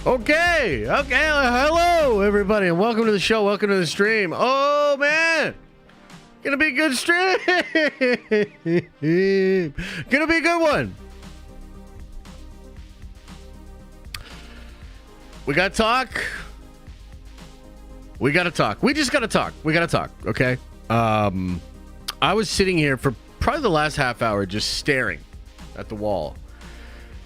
Okay. Hello, everybody, and welcome to the show. Welcome to the stream. Oh, man. Gonna be a good stream. Gonna be a good one. We gotta talk. We just gotta talk. We gotta talk, okay? I was sitting here for probably the last half hour just staring at the wall.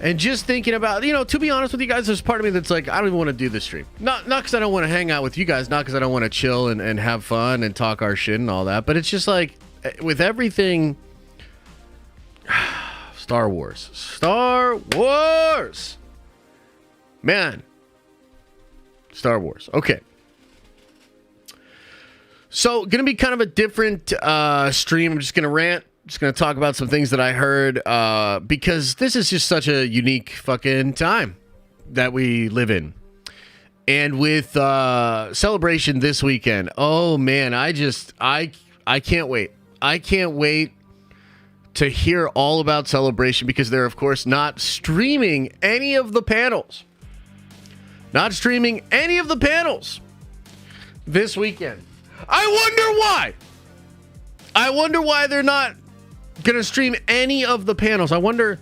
And just thinking about, to be honest with you guys, there's part of me that's like, I don't even want to do this stream. Not because I don't want to hang out with you guys, not because I don't want to chill and have fun and talk our shit and all that, but it's just like, with everything, Star Wars. Man. Star Wars. Okay. So, going to be kind of a different stream. I'm just going to rant. Just going to talk about some things that I heard because this is just such a unique fucking time that we live in. And with Celebration this weekend, oh man, I can't wait. I can't wait to hear all about Celebration because they're, of course, not streaming any of the panels. Not streaming any of the panels this weekend. I wonder why they're not gonna stream any of the panels. I wonder.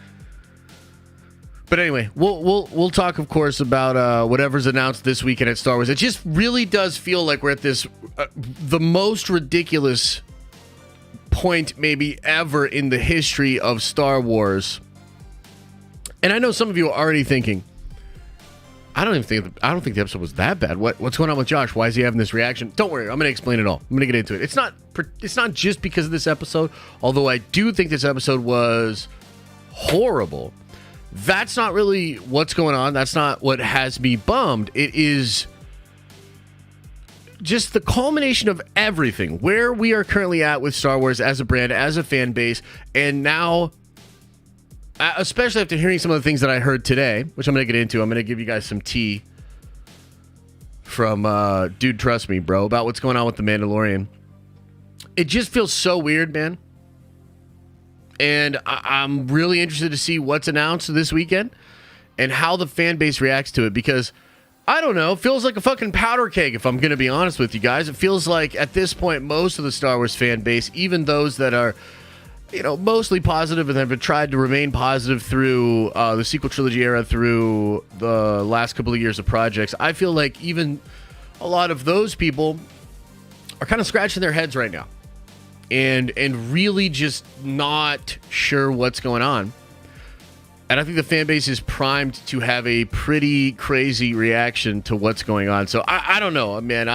But anyway, we'll talk, of course, about whatever's announced this weekend at Star Wars. It just really does feel like we're at this the most ridiculous point maybe ever in the history of Star Wars. And I know some of you are already thinking, I don't think the episode was that bad. What's going on with Josh? Why is he having this reaction? Don't worry, I'm going to explain it all. I'm going to get into it. It's not just because of this episode, although I do think this episode was horrible. That's not really what's going on. That's not what has me bummed. It is just the culmination of everything, where we are currently at with Star Wars as a brand, as a fan base, and now, especially after hearing some of the things that I heard today, which I'm going to get into. I'm going to give you guys some tea from Dude Trust Me, bro, about what's going on with The Mandalorian. It just feels so weird, man. And I'm really interested to see what's announced this weekend and how the fan base reacts to it because, I don't know, it feels like a fucking powder keg if I'm going to be honest with you guys. It feels like at this point, most of the Star Wars fan base, even those that are mostly positive and have tried to remain positive through the sequel trilogy era, through the last couple of years of projects. I feel like even a lot of those people are kind of scratching their heads right now and really just not sure what's going on. And I think the fan base is primed to have a pretty crazy reaction to what's going on. So I don't know, man.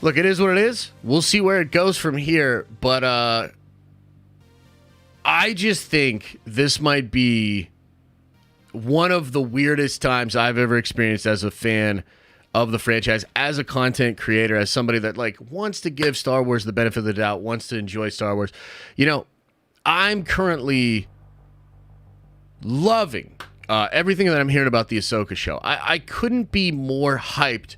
Look, it is what it is. We'll see where it goes from here. But, I just think this might be one of the weirdest times I've ever experienced as a fan of the franchise, as a content creator, as somebody that wants to give Star Wars the benefit of the doubt, wants to enjoy Star Wars. I'm currently loving everything that I'm hearing about the Ahsoka show. I couldn't be more hyped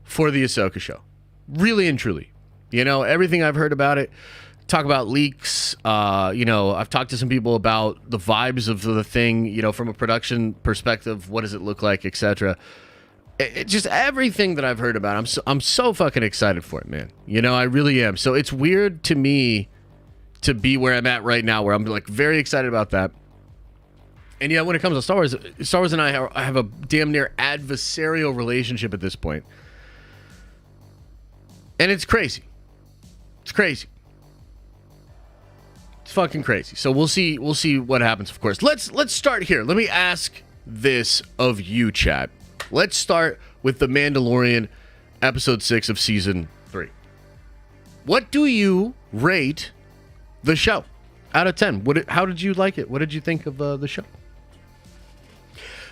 for the Ahsoka show. Really and truly. Everything I've heard about it. Talk about leaks. I've talked to some people about the vibes of the thing, from a production perspective. What does it look like, etc. It just everything that I've heard about. I'm so fucking excited for it, man. I really am. So it's weird to me to be where I'm at right now, where I'm very excited about that. And when it comes to Star Wars and I have a damn near adversarial relationship at this point. And it's crazy. It's crazy. It's fucking crazy. So we'll see what happens, of course. Let's start here. Let me ask this of you, chat. Let's start with The Mandalorian, episode 6 of season 3. What do you rate the show out of 10? How did you like it? What did you think of the show?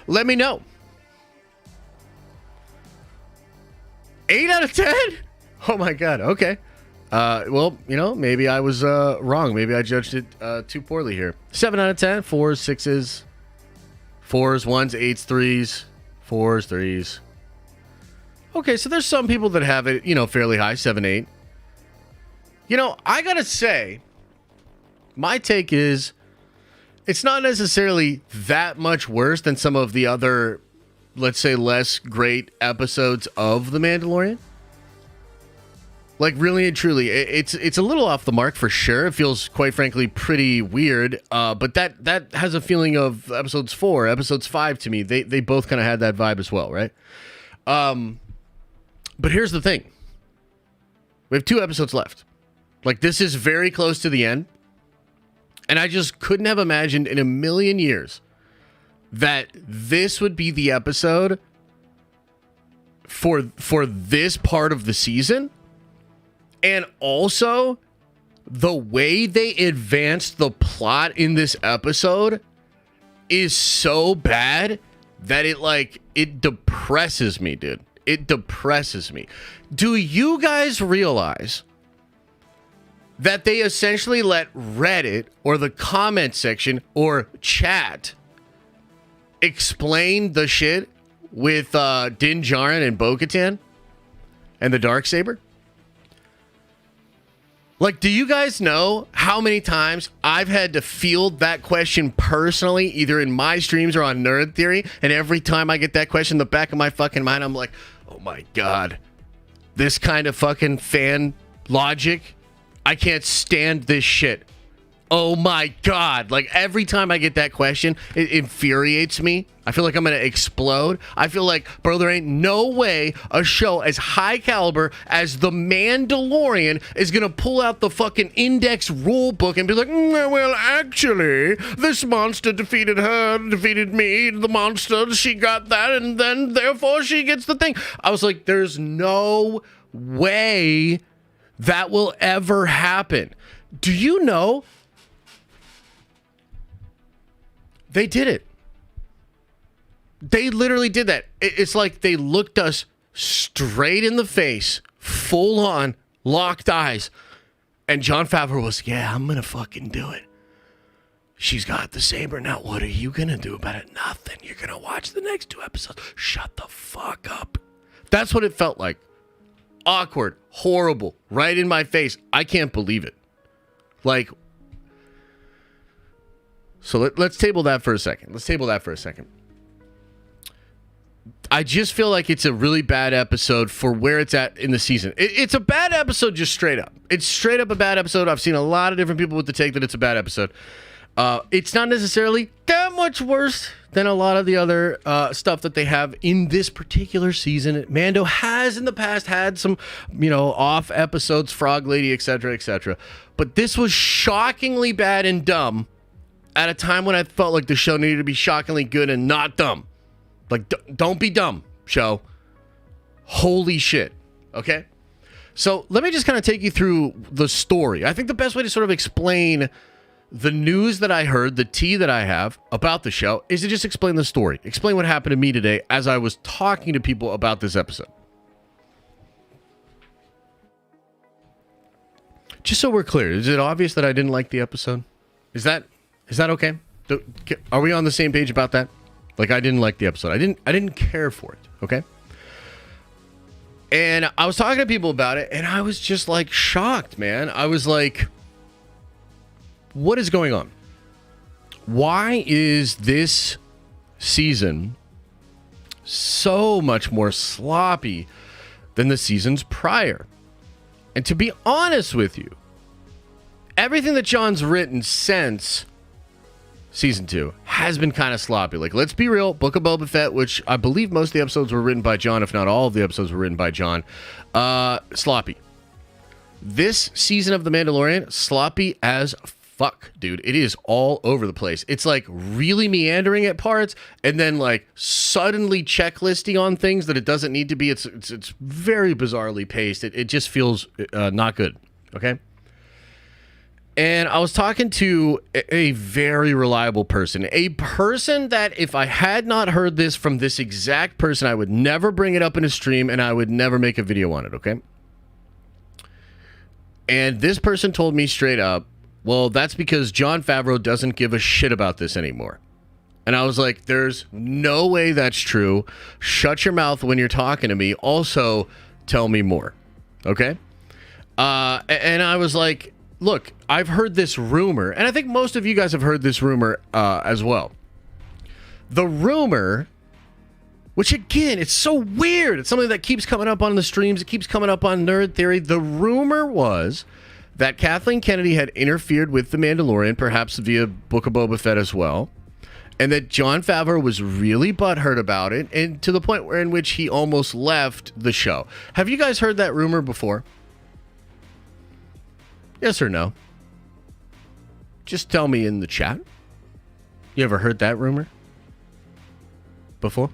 Let me know. 8 out of 10? Oh my God. Okay. Well, maybe I was wrong. Maybe I judged it too poorly here. 7 out of 10. 4s, 6s, 4s, 1s, 8s, 3s, 4s, 3s. Okay, so there's some people that have it, fairly high, 7, 8. I gotta say, my take is it's not necessarily that much worse than some of the other let's say, less great episodes of The Mandalorian. Like, really and truly, it's a little off the mark for sure. It feels, quite frankly, pretty weird. But that has a feeling of episodes 4, episodes 5 to me. They both kind of had that vibe as well, right? But here's the thing. We have 2 episodes left. Like, this is very close to the end. And I just couldn't have imagined in a million years that this would be the episode for this part of the season. And also, the way they advanced the plot in this episode is so bad that it depresses me, dude. It depresses me. Do you guys realize that they essentially let Reddit or the comment section or chat explain the shit with Din Djarin and Bo-Katan and the Darksaber? Like, do you guys know how many times I've had to field that question personally, either in my streams or on Nerd Theory, and every time I get that question in the back of my fucking mind, I'm like, oh my God, this kind of fucking fan logic, I can't stand this shit. Oh my God. Like, every time I get that question, it infuriates me. I feel like I'm going to explode. I feel like, bro, there ain't no way a show as high caliber as The Mandalorian is going to pull out the fucking index rule book and be like, well, actually, this monster defeated me, the monster, she got that, and then, therefore, she gets the thing. I was like, there's no way that will ever happen. Do you know? They did it. They literally did that. It's like they looked us straight in the face, full on, locked eyes. And Jon Favreau was, yeah, I'm going to fucking do it. She's got the saber. Now, what are you going to do about it? Nothing. You're going to watch the next 2 episodes. Shut the fuck up. That's what it felt like. Awkward, horrible, right in my face. I can't believe it. Like, so let's table that for a second. I just feel like it's a really bad episode for where it's at in the season. It's a bad episode just straight up. It's straight up a bad episode. I've seen a lot of different people with the take that it's a bad episode. It's not necessarily that much worse than a lot of the other stuff that they have in this particular season. Mando has in the past had some, off episodes, Frog Lady, etc., etc. But this was shockingly bad and dumb at a time when I felt like the show needed to be shockingly good and not dumb. Like, don't be dumb, show. Holy shit. Okay? So let me just kind of take you through the story. I think the best way to sort of explain the news that I heard, the tea that I have about the show, is to just explain the story. Explain what happened to me today as I was talking to people about this episode. Just so we're clear, is it obvious that I didn't like the episode? Is that okay? Are we on the same page about that? Like, I didn't like the episode. I didn't care for it, okay? And I was talking to people about it, and I was just, like, shocked, man. I was like, what is going on? Why is this season so much more sloppy than the seasons prior? And to be honest with you, everything that John's written since season 2 has been kind of sloppy. Like, let's be real, Book of Boba Fett, which I believe most of the episodes were written by John, if not all of the episodes were written by John, sloppy. This season of The Mandalorian, sloppy as fuck, dude. It is all over the place. It's like really meandering at parts and then like suddenly checklisty on things that it doesn't need to be. It's very bizarrely paced. It just feels not good. Okay. And I was talking to a very reliable person, a person that if I had not heard this from this exact person, I would never bring it up in a stream and I would never make a video on it, okay? And this person told me straight up, well, that's because Jon Favreau doesn't give a shit about this anymore. And I was like, there's no way that's true. Shut your mouth when you're talking to me. Also, tell me more, okay? And I was like, look, I've heard this rumor, and I think most of you guys have heard this rumor as well. The rumor Which, again, it's so weird. It's something that keeps coming up on the streams. It keeps coming up on Nerd Theory. The rumor was that Kathleen Kennedy had interfered with The Mandalorian, perhaps via Book of Boba Fett as well, and that Jon Favreau was really butthurt about it, and to the point where in which he almost left the show. Have you guys heard that rumor before? Yes or no? Just tell me in the chat. You ever heard that rumor before?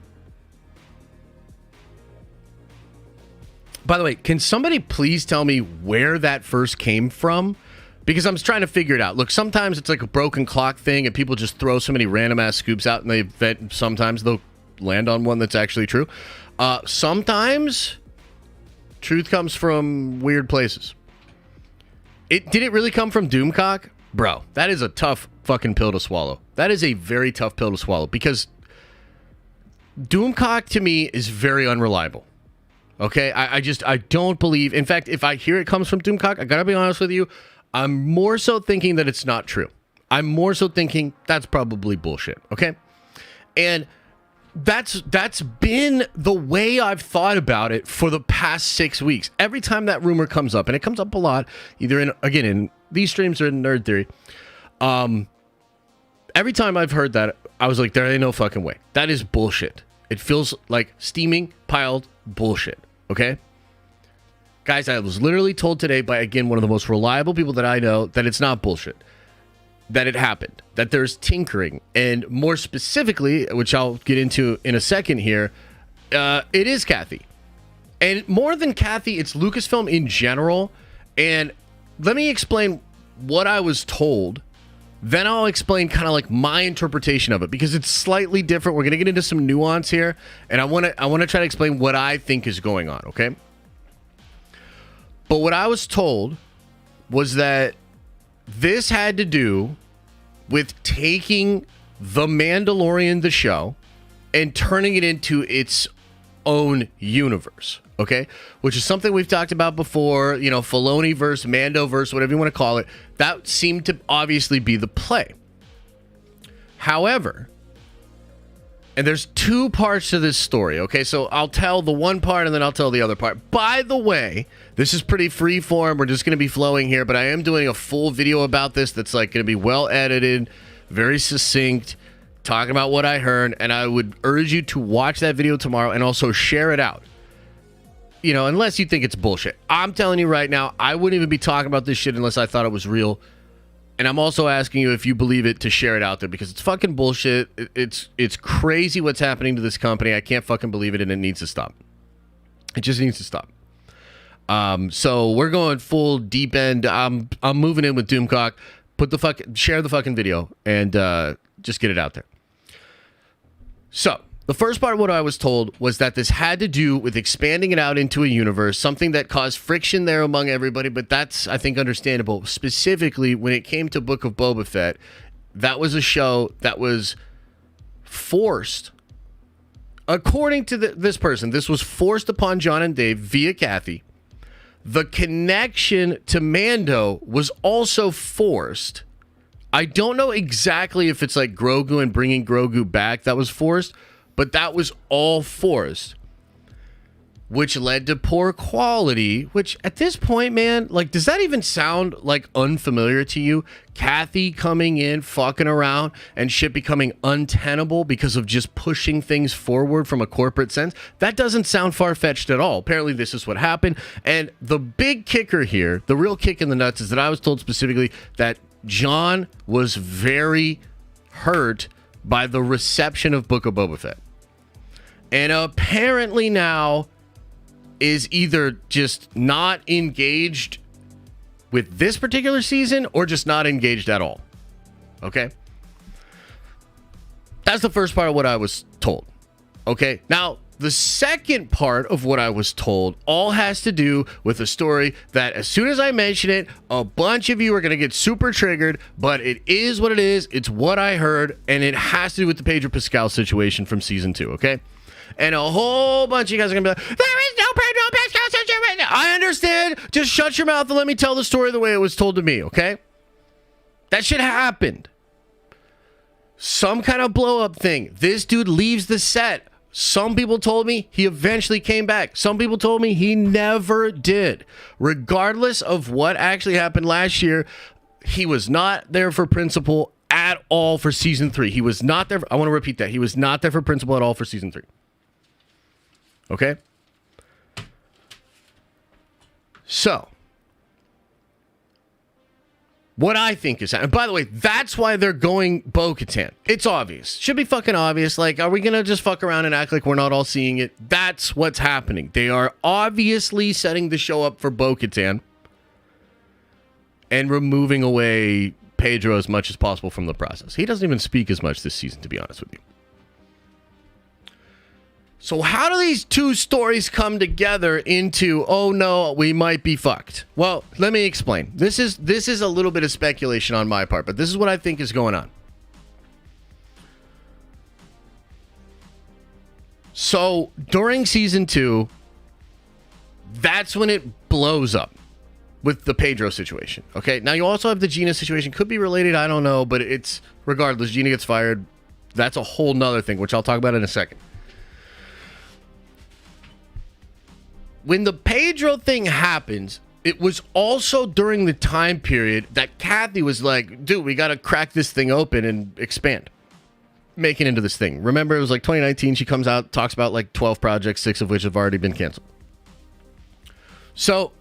By the way, can somebody please tell me where that first came from? Because I'm trying to figure it out. Look, sometimes it's like a broken clock thing and people just throw so many random ass scoops out and sometimes they'll land on one that's actually true. Sometimes truth comes from weird places. Did it really come from Doomcock? Bro, that is a tough fucking pill to swallow. That is a very tough pill to swallow because Doomcock to me is very unreliable. Okay, I don't believe. In fact, if I hear it comes from Doomcock, I gotta be honest with you, I'm more so thinking that it's not true. I'm more so thinking that's probably bullshit. Okay, and that's been the way I've thought about it for the past 6 weeks. Every time that rumor comes up, and it comes up a lot, either in these streams or in Nerd Theory. Every time I've heard that, I was like, there ain't no fucking way. That is bullshit. It feels like steaming piled bullshit. Okay? Guys, I was literally told today by, again, one of the most reliable people that I know that it's not bullshit. That it happened. That there's tinkering. And more specifically, which I'll get into in a second here, it is Kathy. And more than Kathy, it's Lucasfilm in general. And let me explain what I was told. Then I'll explain kind of like my interpretation of it because it's slightly different. We're going to get into some nuance here, and I want to try to explain what I think is going on, okay? But what I was told was that this had to do with taking The Mandalorian, the show, and turning it into its own universe, okay? Which is something we've talked about before, you know, Filoni-verse, Mando-verse, whatever you want to call it. That seemed to obviously be the play. However, and there's two parts to this story, okay? So I'll tell the one part and then I'll tell the other part. By the way, this is pretty free form. We're just going to be flowing here, but I am doing a full video about this that's like going to be well edited, very succinct, talking about what I heard, and I would urge you to watch that video tomorrow and also share it out. You know, unless you think it's bullshit. I'm telling you right now, I wouldn't even be talking about this shit unless I thought it was real. And I'm also asking you, if you believe it, to share it out there because it's fucking bullshit. It's crazy what's happening to this company. I can't fucking believe it, and it needs to stop. It just needs to stop. So we're going full deep end. I'm moving in with Doomcock. Share the fucking video and just get it out there. So the first part of what I was told was that this had to do with expanding it out into a universe, something that caused friction there among everybody, but that's, I think, understandable. Specifically, when it came to Book of Boba Fett, that was a show that was forced. According to this person, this was forced upon John and Dave via Kathy. The connection to Mando was also forced. I don't know exactly if it's like Grogu and bringing Grogu back that was forced, but that was all forced, which led to poor quality, which at this point, man, like, does that even sound like unfamiliar to you? Kathy coming in, fucking around, and shit becoming untenable because of just pushing things forward from a corporate sense? That doesn't sound far-fetched at all. Apparently, this is what happened. And the big kicker here, the real kick in the nuts, is that I was told specifically that John was very hurt by the reception of Book of Boba Fett. And apparently now is either just not engaged with this particular season or just not engaged at all. Okay? That's the first part of what I was told. Okay? Now, the second part of what I was told all has to do with a story that as soon as I mention it, a bunch of you are going to get super triggered, but it is what it is. It's what I heard, and it has to do with the Pedro Pascal situation from season 2, okay? And a whole bunch of you guys are going to be like, there is no Pedro Pascal situation. I understand. Just shut your mouth and let me tell the story the way it was told to me, okay? That shit happened. Some kind of blow-up thing. This dude leaves the set. Some people told me he eventually came back. Some people told me he never did. Regardless of what actually happened last year, he was not there for principal at all for season 3. He was not there. I want to repeat that. He was not there for principal at all for season 3. Okay? So, what I think is, and by the way, that's why they're going Bo-Katan. It's obvious. Should be fucking obvious. Like, are we going to just fuck around and act like we're not all seeing it? That's what's happening. They are obviously setting the show up for Bo-Katan and removing away Pedro as much as possible from the process. He doesn't even speak as much this season, to be honest with you. So how do these two stories come together into, oh no, we might be fucked? Well, let me explain. This is a little bit of speculation on my part, but this is what I think is going on. So during season 2, that's when it blows up with the Pedro situation. Okay, now you also have the Gina situation. Could be related, I don't know, but it's regardless. Gina gets fired. That's a whole nother thing, which I'll talk about in a second. When the Pedro thing happens, it was also during the time period that Kathy was like, dude, we got to crack this thing open and expand. Make it into this thing. Remember, it was like 2019. She comes out, talks about like 12 projects, 6 of which have already been canceled. So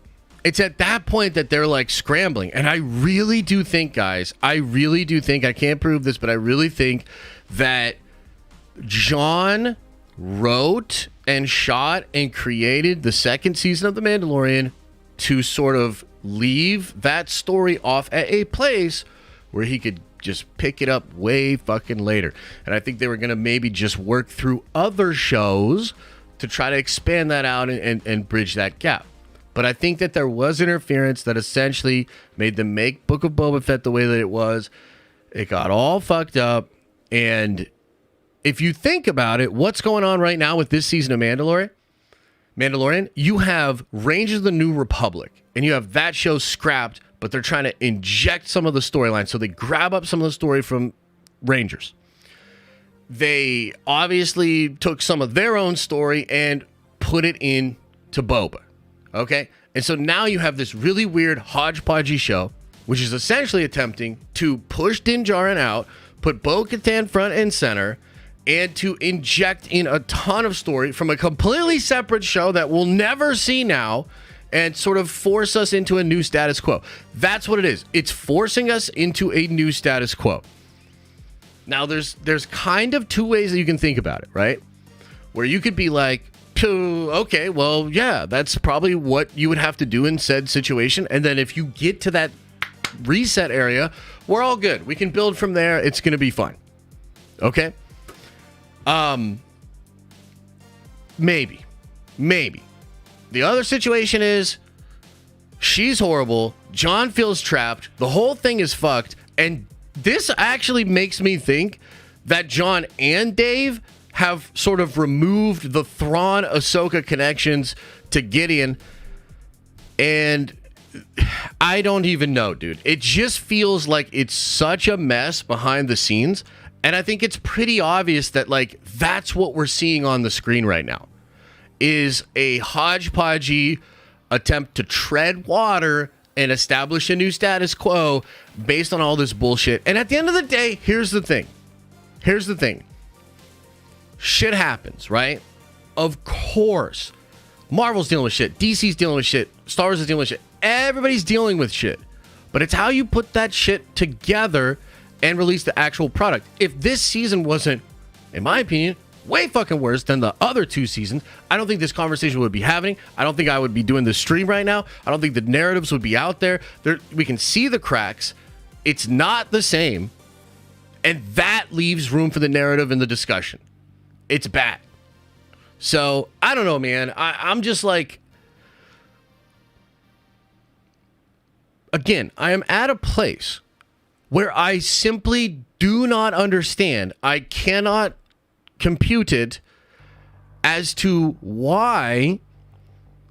it's at that point that they're like scrambling. And I really do think, guys, I can't prove this, but I really think that John wrote and shot and created the second season of The Mandalorian to sort of leave that story off at a place where he could just pick it up way fucking later. And I think they were going to maybe just work through other shows to try to expand that out and bridge that gap. But I think that there was interference that essentially made them make Book of Boba Fett the way that it was. It got all fucked up. And if you think about it, what's going on right now with this season of Mandalorian, you have Rangers of the New Republic, and you have that show scrapped, but they're trying to inject some of the storyline. So they grab up some of the story from Rangers. They obviously took some of their own story and put it into Boba. Okay? And so now you have this really weird hodgepodgey show, which is essentially attempting to push Din Djarin out, put Bo-Katan front and center, and to inject in a ton of story from a completely separate show that we'll never see now and sort of force us into a new status quo. That's what it is. It's forcing us into a new status quo. Now, there's kind of two ways that you can think about it, right? Where you could be like, okay, well, yeah, that's probably what you would have to do in said situation. And then if you get to that reset area, we're all good. We can build from there. It's going to be fine. Okay? Maybe. The other situation is she's horrible. John feels trapped. The whole thing is fucked. And this actually makes me think that John and Dave have sort of removed the Thrawn-Ahsoka connections to Gideon. And I don't even know, dude. It just feels like it's such a mess behind the scenes. And I think it's pretty obvious that, like, that's what we're seeing on the screen right now, is a hodgepodgey attempt to tread water and establish a new status quo based on all this bullshit. And at the end of the day, here's the thing. Shit happens, right? Of course. Marvel's dealing with shit. DC's dealing with shit. Star Wars is dealing with shit. Everybody's dealing with shit. But it's how you put that shit together and release the actual product. If this season wasn't, in my opinion, way fucking worse than the other 2 seasons, I don't think this conversation would be happening. I don't think I would be doing this stream right now. I don't think the narratives would be out there. We can see the cracks. It's not the same. And that leaves room for the narrative and the discussion. It's bad. So, I don't know, man. I'm just like, again, I am at a place where I simply do not understand. I cannot compute it as to why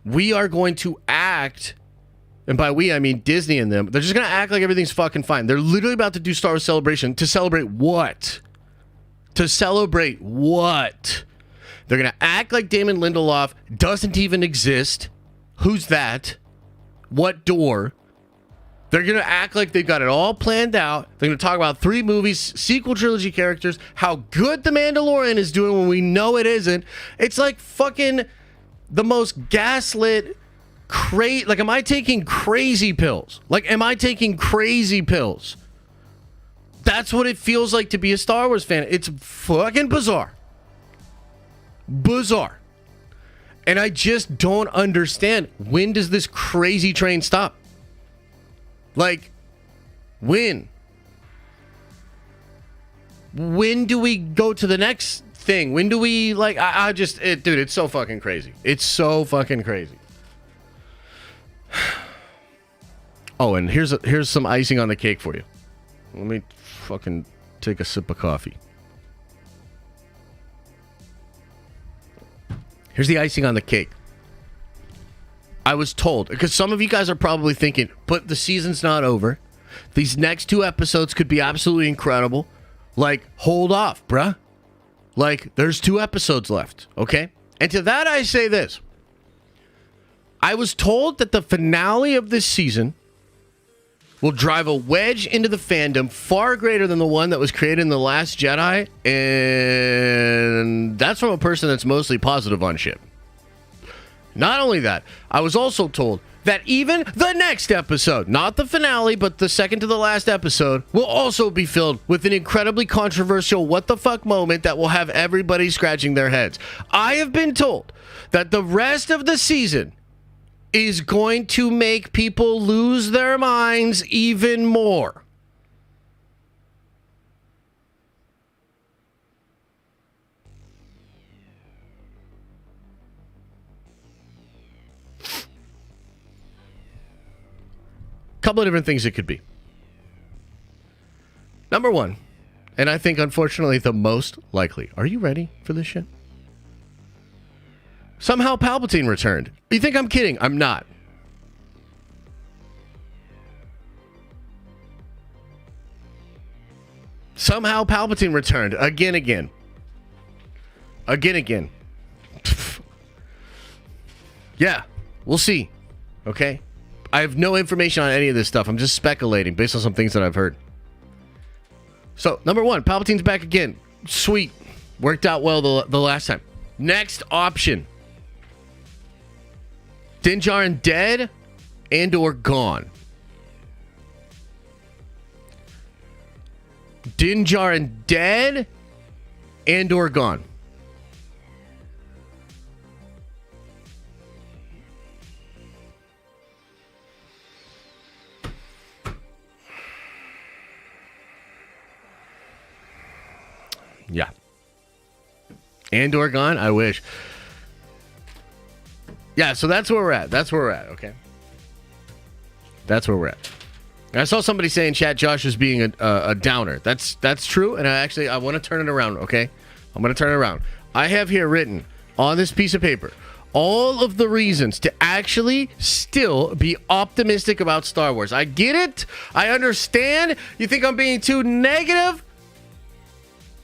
we are going to act, and by we I mean Disney and them, they're just going to act like everything's fucking fine. They're literally about to do Star Wars Celebration. To celebrate what? To celebrate what? They're going to act like Damon Lindelof doesn't even exist. Who's that? What door? They're going to act like they've got it all planned out. They're going to talk about 3 movies, sequel trilogy characters, how good The Mandalorian is doing when we know it isn't. It's like fucking the most gaslit, like, am I taking crazy pills? Like, am I taking crazy pills? That's what it feels like to be a Star Wars fan. It's fucking bizarre. Bizarre. And I just don't understand. When does this crazy train stop? Like, when? When do we go to the next thing? When do we, like, dude, it's so fucking crazy. It's so fucking crazy. Oh, and here's some icing on the cake for you. Let me fucking take a sip of coffee. Here's the icing on the cake. I was told, because some of you guys are probably thinking, but the season's not over. These next 2 episodes could be absolutely incredible. Like, hold off, bruh. Like, there's 2 episodes left, okay? And to that I say this. I was told that the finale of this season will drive a wedge into the fandom far greater than the one that was created in The Last Jedi. And that's from a person that's mostly positive on shit. Not only that, I was also told that even the next episode, not the finale, but the second to the last episode, will also be filled with an incredibly controversial what the fuck moment that will have everybody scratching their heads. I have been told that the rest of the season is going to make people lose their minds even more. Couple of different things it could be. Number 1, and I think unfortunately the most likely. Are you ready for this shit? Somehow Palpatine returned. You think I'm kidding? I'm not. Somehow Palpatine returned. Again. Yeah, we'll see. Okay? I have no information on any of this stuff. I'm just speculating based on some things that I've heard. So, number 1, Palpatine's back again. Sweet. Worked out well the last time. Next option. Din Djarin dead and or gone. Din Djarin dead and or gone. Yeah. And or gone? I wish. Yeah, so that's where we're at. Okay? That's where we're at. And I saw somebody say in chat Josh is being a downer. That's true, and I want to turn it around, okay? I'm going to turn it around. I have here written on this piece of paper all of the reasons to actually still be optimistic about Star Wars. I get it. I understand. You think I'm being too negative?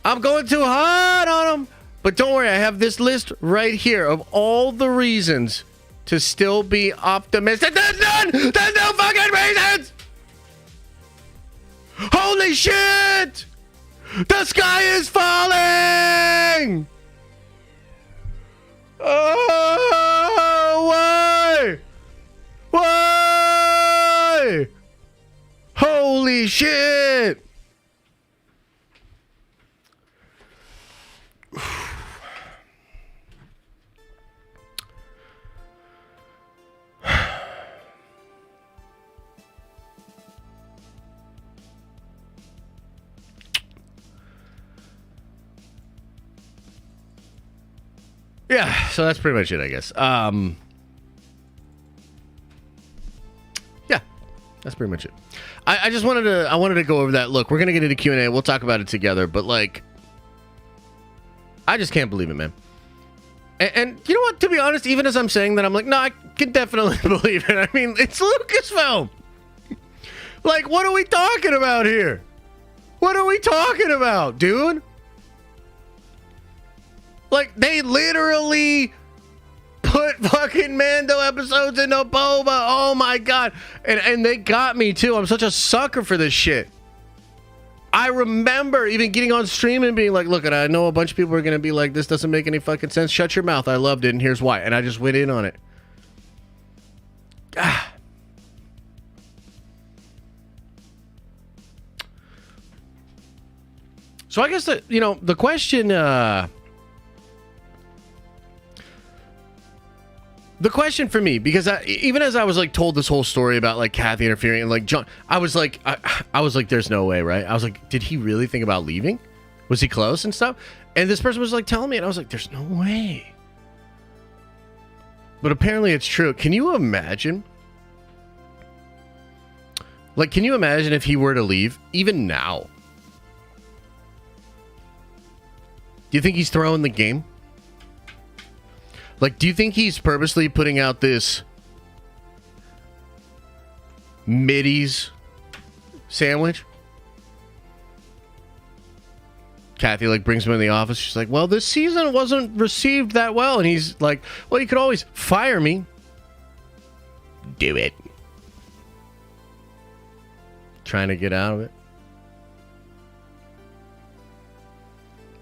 I'm going too hard on them. But don't worry, I have this list right here of all the reasons to still be optimistic. There's none! There's no fucking reasons! Holy shit! The sky is falling! Oh, why? Why? Holy shit! Yeah, so that's pretty much it, I guess. Yeah, that's pretty much it. I just wanted to go over that. Look, we're gonna get into Q&A. We'll talk about it together. But like, I just can't believe it, man. And you know what? To be honest, even as I'm saying that, I'm like, no, I can definitely believe it. I mean, it's Lucasfilm. Like, what are we talking about here? What are we talking about, dude? Like, they literally put fucking Mando episodes into Boba. Oh my god. And they got me too. I'm such a sucker for this shit. I remember even getting on stream and being like, look, I know a bunch of people are going to be like, this doesn't make any fucking sense. Shut your mouth. I loved it, and here's why. And I just went in on it. Ah. So I guess that, the question, the question for me, because even as I was like told this whole story about like Kathy interfering and like John, I was like, there's no way, right? I was like, did he really think about leaving? Was he close and stuff? And this person was like telling me, and I was like, there's no way. But apparently it's true. Can you imagine? Like, can you imagine if he were to leave, even now? Do you think he's throwing the game? Like, do you think he's purposely putting out this middies sandwich? Kathy, like, brings him in the office. She's like, well, this season wasn't received that well. And he's like, well, you could always fire me. Do it. Trying to get out of it.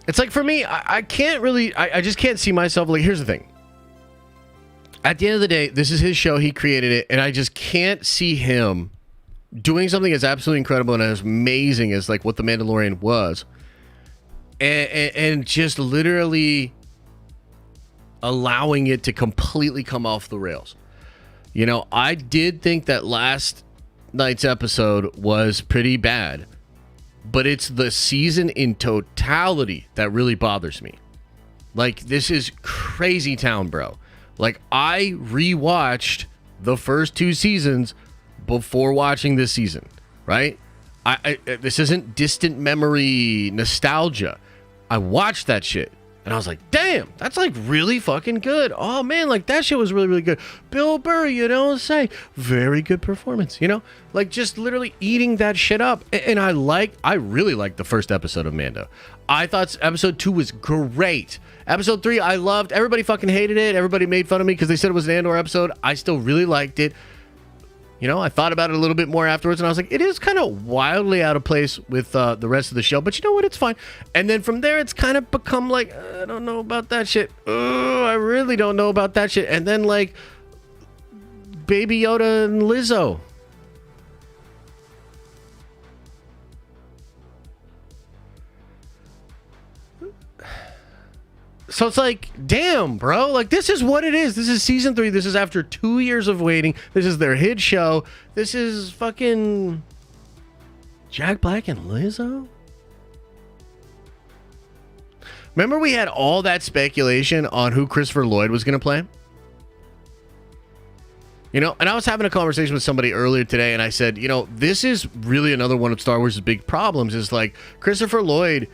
It's like, for me, I can't really, I just can't see myself. Like, here's the thing. At the end of the day, this is his show. He created it. And I just can't see him doing something as absolutely incredible and as amazing as like what The Mandalorian was. And just literally allowing it to completely come off the rails. I did think that last night's episode was pretty bad. But it's the season in totality that really bothers me. Like, this is crazy town, bro. Like, I rewatched the first 2 seasons before watching this season, right? This isn't distant memory nostalgia. I watched that shit, and I was like, damn, that's, like, really fucking good. Oh, man, like, that shit was really, really good. Bill Burr, say, very good performance, Like, just literally eating that shit up. And I really liked the first episode of Mando. I thought episode 2 was great. Episode 3, I loved. Everybody fucking hated it. Everybody made fun of me because they said it was an Andor episode. I still really liked it. I thought about it a little bit more afterwards, and I was like, it is kind of wildly out of place with the rest of the show, but you know what? It's fine. And then from there, it's kind of become like, I don't know about that shit. I really don't know about that shit. And then, like, Baby Yoda and Lizzo. So it's like, damn, bro. Like, this is what it is. This is season 3. This is after 2 years of waiting. This is their hit show. This is fucking Jack Black and Lizzo. Remember we had all that speculation on who Christopher Lloyd was going to play? And I was having a conversation with somebody earlier today, and I said, this is really another one of Star Wars' big problems, is like Christopher Lloyd.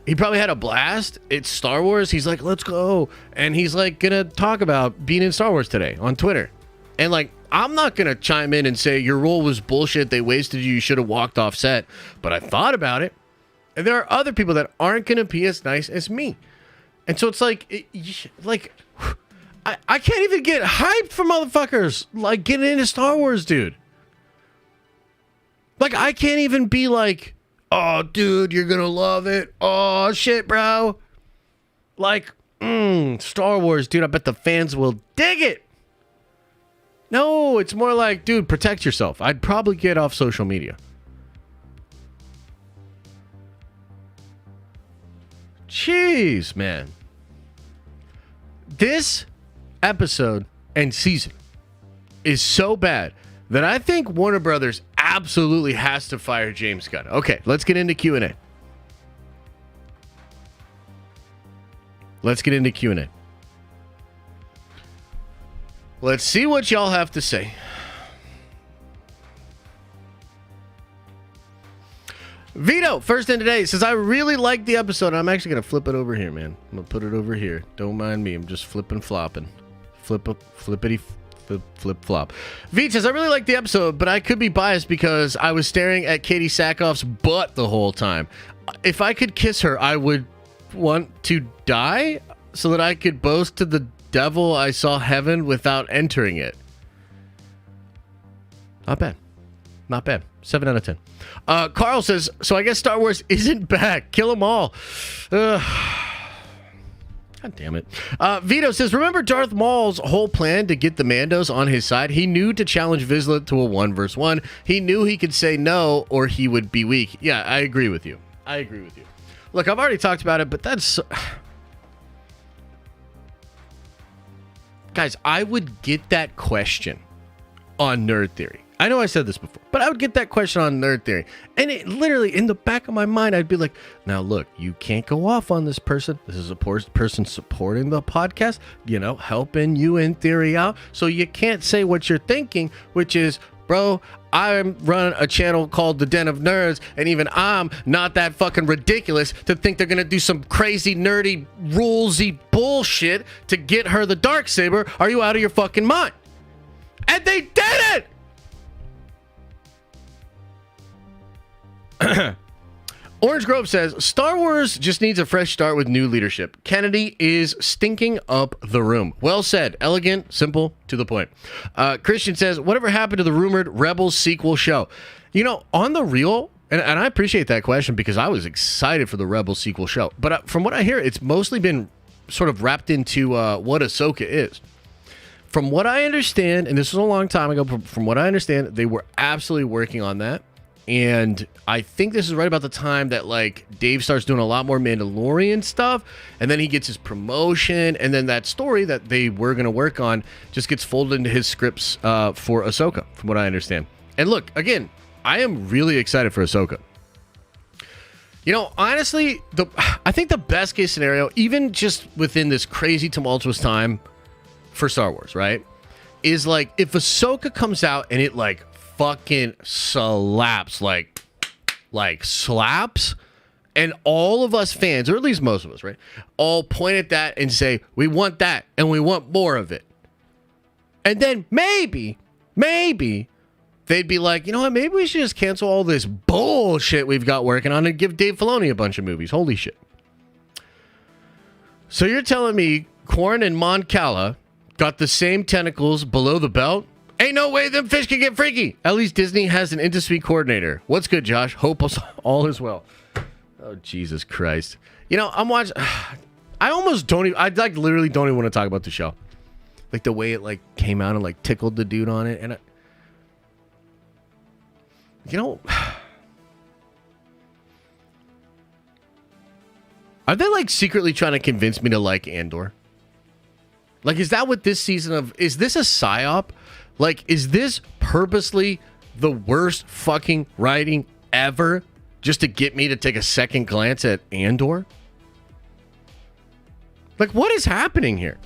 He probably had a blast. It's Star Wars. He's like, let's go. And he's like going to talk about being in Star Wars today on Twitter. And like, I'm not going to chime in and say your role was bullshit. They wasted you. You should have walked off set. But I thought about it. And there are other people that aren't going to be as nice as me. And so it's like, I can't even get hyped for motherfuckers like getting into Star Wars, dude. Like, I can't even be like, oh, dude, you're going to love it. Oh, shit, bro. Like, Star Wars, dude, I bet the fans will dig it. No, it's more like, dude, protect yourself. I'd probably get off social media. Jeez, man. This episode and season is so bad that I think Warner Brothers absolutely has to fire James Gunn. Okay, let's get into Q&A. Let's see what y'all have to say. Vito, first in today, says, I really liked the episode. I'm actually going to flip it over here, man. I'm going to put it over here. Don't mind me. I'm just flopping. Flippity flip flop. Veet says, I really liked the episode, but I could be biased because I was staring at Katie Sackhoff's butt the whole time. If I could kiss her, I would want to die so that I could boast to the devil I saw heaven without entering it. Not bad. Not bad. 7 out of 10. Carl says, so I guess Star Wars isn't back. Kill them all. God damn it. Vito says, remember Darth Maul's whole plan to get the Mandos on his side? He knew to challenge Vizsla to a 1 versus 1. He knew he could say no or he would be weak. Yeah, I agree with you. Look, I've already talked about it, but that's... Guys, I would get that question on Nerd Theory. I know I said this before, but I would get that question on Nerd Theory. And it literally, in the back of my mind, I'd be like, now look, you can't go off on this person. This is a person supporting the podcast, you know, helping you in theory out. So you can't say what you're thinking, which is, bro, I run a channel called The Den of Nerds, and even I'm not that fucking ridiculous to think they're going to do some crazy, nerdy, rulesy bullshit to get her the Darksaber. Are you out of your fucking mind? And they did it! Orange Grove says, Star Wars just needs a fresh start with new leadership. Kennedy is stinking up the room. Well said. Elegant, simple, to the point. Christian says, whatever happened to the rumored Rebels sequel show? You know, on the real, and I appreciate that question because I was excited for the Rebels sequel show. But from what I hear, it's mostly been sort of wrapped into what Ahsoka is. From what I understand, and this was a long time ago, from what I understand, they were absolutely working on that. And I think this is right about the time that, like, Dave starts doing a lot more Mandalorian stuff, and then he gets his promotion, and then that story that they were going to work on just gets folded into his scripts for Ahsoka, from what I understand. And look, again, I am really excited for Ahsoka. You know, honestly, I think the best case scenario, even just within this crazy tumultuous time for Star Wars, right, is like if Ahsoka comes out and it like fucking slaps, like slaps, and all of us fans, or at least most of us, right, all point at that and say, we want that and we want more of it. And then maybe they'd be like, you know what, maybe we should just cancel all this bullshit we've got working on and give Dave Filoni a bunch of movies. Holy shit. So you're telling me Quarren and Mon Cala got the same tentacles below the belt? Ain't no way them fish can get freaky. At least Disney has an industry coordinator. What's good, Josh? Hope all is well. Oh, Jesus Christ. You know, I'm watching... I almost don't even... I like literally don't even want to talk about the show. Like the way it like came out and like tickled the dude on it. And you know... Are they like secretly trying to convince me to like Andor? Like, is that what this season of... Is this a psyop? Like, is this purposely the worst fucking writing ever just to get me to take a second glance at Andor? Like, what is happening here?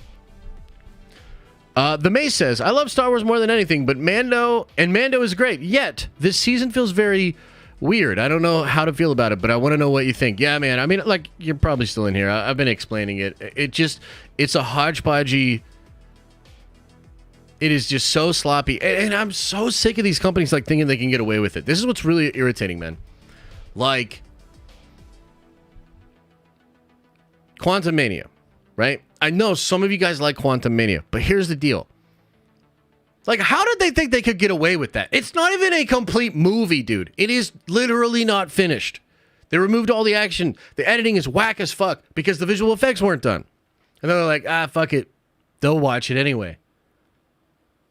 The Mace says, I love Star Wars more than anything, but Mando is great. Yet, this season feels very weird. I don't know how to feel about it, but I want to know what you think. Yeah, man. I mean, like, you're probably still in here. I've been explaining it. It's a hodgepodgey... It is just so sloppy. And I'm so sick of these companies like thinking they can get away with it. This is what's really irritating, man. Like Quantum Mania, right? I know some of you guys like Quantum Mania, but here's the deal. Like, how did they think they could get away with that? It's not even a complete movie, dude. It is literally not finished. They removed all the action. The editing is whack as fuck because the visual effects weren't done. And they're like, fuck it. They'll watch it anyway.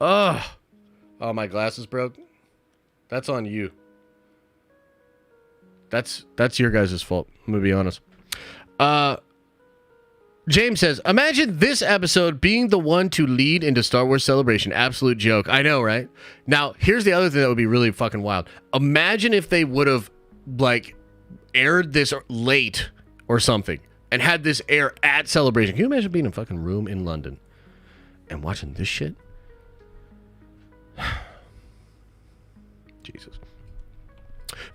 Ugh. Oh, my glasses broke. That's on you. That's your guys' fault. I'm going to be honest. James says, imagine this episode being the one to lead into Star Wars Celebration. Absolute joke. I know, right? Now, here's the other thing that would be really fucking wild. Imagine if they would have, like, aired this late or something and had this air at Celebration. Can you imagine being in a fucking room in London and watching this shit? Jesus.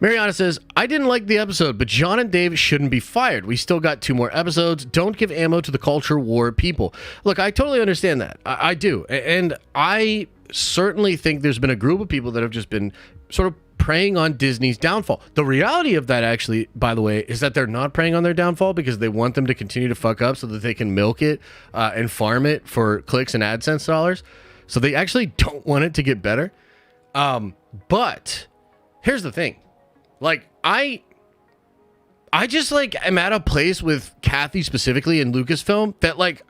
Mariana says, I didn't like the episode, but John and Dave shouldn't be fired. We still got 2 more episodes. Don't give ammo to the culture war people. Look, I totally understand that. I do. And I certainly think there's been a group of people that have just been sort of preying on Disney's downfall. The reality of that, actually, by the way, is that they're not preying on their downfall because they want them to continue to fuck up so that they can milk it and farm it for clicks and AdSense dollars. So they actually don't want it to get better. But here's the thing. Like, I just, like, am at a place with Kathy specifically in Lucasfilm that, like,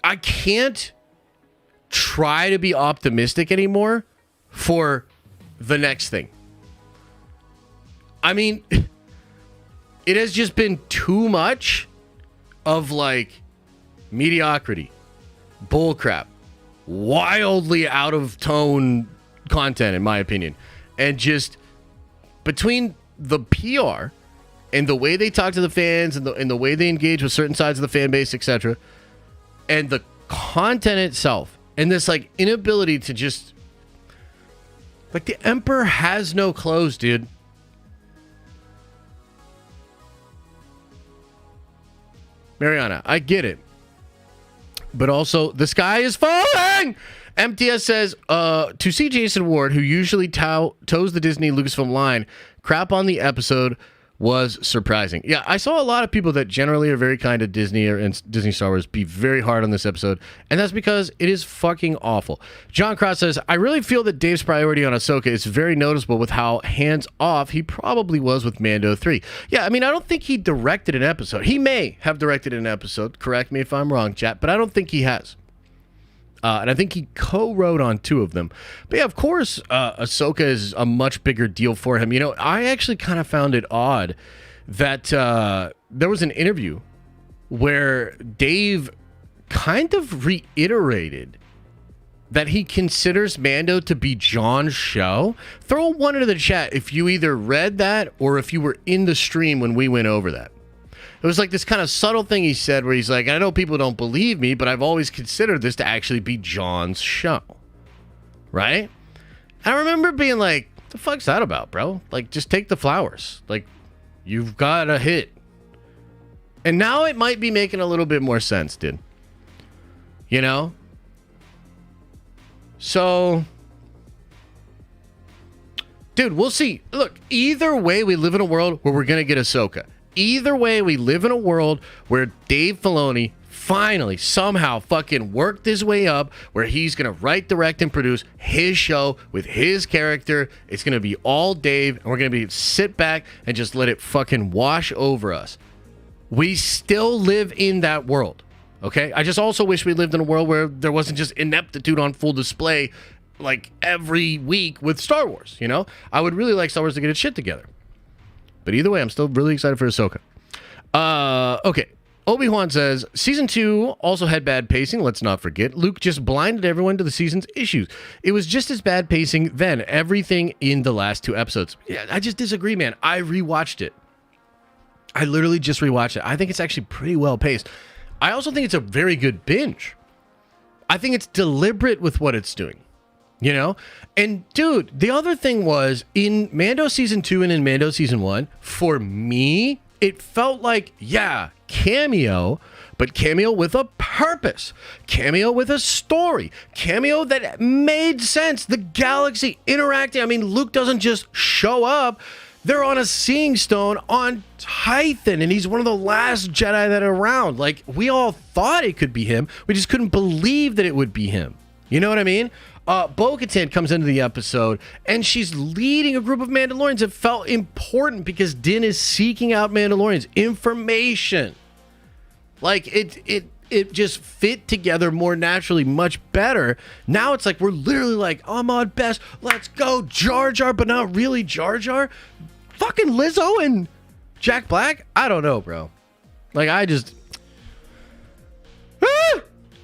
I can't try to be optimistic anymore for the next thing. I mean, it has just been too much of, like, mediocrity, bullcrap, wildly out of tone content, in my opinion. And just between the PR and the way they talk to the fans and the way they engage with certain sides of the fan base, etc., and the content itself, and this, like, inability to just, like, the Emperor has no clothes, dude. Mariana, I get it. But also, the sky is falling! MTS says, to see Jason Ward, who usually toes the Disney Lucasfilm line, crap on the episode was surprising. Yeah, I saw a lot of people that generally are very kind to Disney and Disney Star Wars be very hard on this episode, and that's because it is fucking awful. John Cross says, I really feel that Dave's priority on Ahsoka is very noticeable with how hands-off he probably was with Mando 3. Yeah, I mean, I don't think he directed an episode. He may have directed an episode, correct me if I'm wrong, chat, but I don't think he has. And I think he co-wrote on 2 of them. But yeah, of course, Ahsoka is a much bigger deal for him. You know, I actually kind of found it odd that there was an interview where Dave kind of reiterated that he considers Mando to be John's show. Throw one into the chat if you either read that or if you were in the stream when we went over that. It was like this kind of subtle thing he said where he's like, I know people don't believe me, but I've always considered this to actually be John's show. Right? I remember being like, what the fuck's that about, bro? Like, just take the flowers. Like, you've got a hit. And now it might be making a little bit more sense, dude. You know? So, dude, we'll see. Look, either way, we live in a world where we're going to get Ahsoka. Either way, we live in a world where Dave Filoni finally, somehow fucking worked his way up where he's going to write, direct, and produce his show with his character. It's going to be all Dave, and we're going to sit back and just let it fucking wash over us. We still live in that world, okay? I just also wish we lived in a world where there wasn't just ineptitude on full display like every week with Star Wars, you know? I would really like Star Wars to get its shit together. But either way, I'm still really excited for Ahsoka. Okay. Obi-Wan says, Season 2 also had bad pacing. Let's not forget. Luke just blinded everyone to the season's issues. It was just as bad pacing then. Everything in the last 2 episodes. Yeah, I just disagree, man. I rewatched it. I literally just rewatched it. I think it's actually pretty well paced. I also think it's a very good binge. I think it's deliberate with what it's doing. You know? And, dude, the other thing was, in Mando Season 2 and in Mando Season 1, for me, it felt like, yeah, cameo, but cameo with a purpose. Cameo with a story. Cameo that made sense. The galaxy interacting. I mean, Luke doesn't just show up. They're on a seeing stone on Tython, and he's one of the last Jedi that are around. Like, we all thought it could be him. We just couldn't believe that it would be him. You know what I mean? Bo-Katan comes into the episode, and she's leading a group of Mandalorians. It felt important because Din is seeking out Mandalorians. Information. Like, it just fit together more naturally, much better. Now it's like, we're literally like, I'm on best. Let's go, Jar Jar, but not really Jar Jar. Fucking Lizzo and Jack Black? I don't know, bro. Like, I just...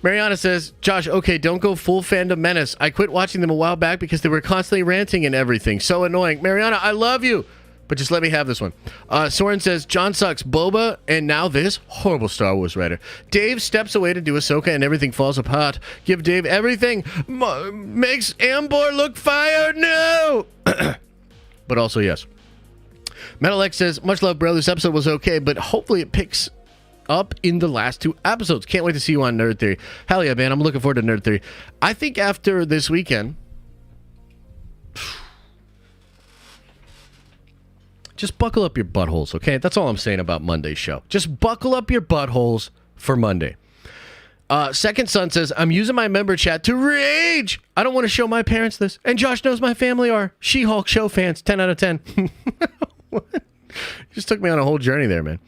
Mariana says, Josh, okay, don't go full fandom menace. I quit watching them a while back because they were constantly ranting and everything. So annoying. Mariana, I love you, but just let me have this one. Soren says, John sucks. Boba, and now this horrible Star Wars writer. Dave steps away to do Ahsoka and everything falls apart. Give Dave everything. Makes Ambor look fire. No! But also, yes. Metal X says, much love, bro. This episode was okay, but hopefully it picks up in the last 2 episodes. Can't wait to see you on Nerd Theory. Hell yeah, man. I'm looking forward to Nerd Theory. I think after this weekend, Just buckle up your buttholes, okay? That's all I'm saying about Monday's show. Just buckle up your buttholes for Monday. Second Son says, I'm using my member chat to rage. I don't want to show my parents this. And Josh knows my family are She-Hulk show fans. 10 out of 10. What? Just took me on a whole journey there, man.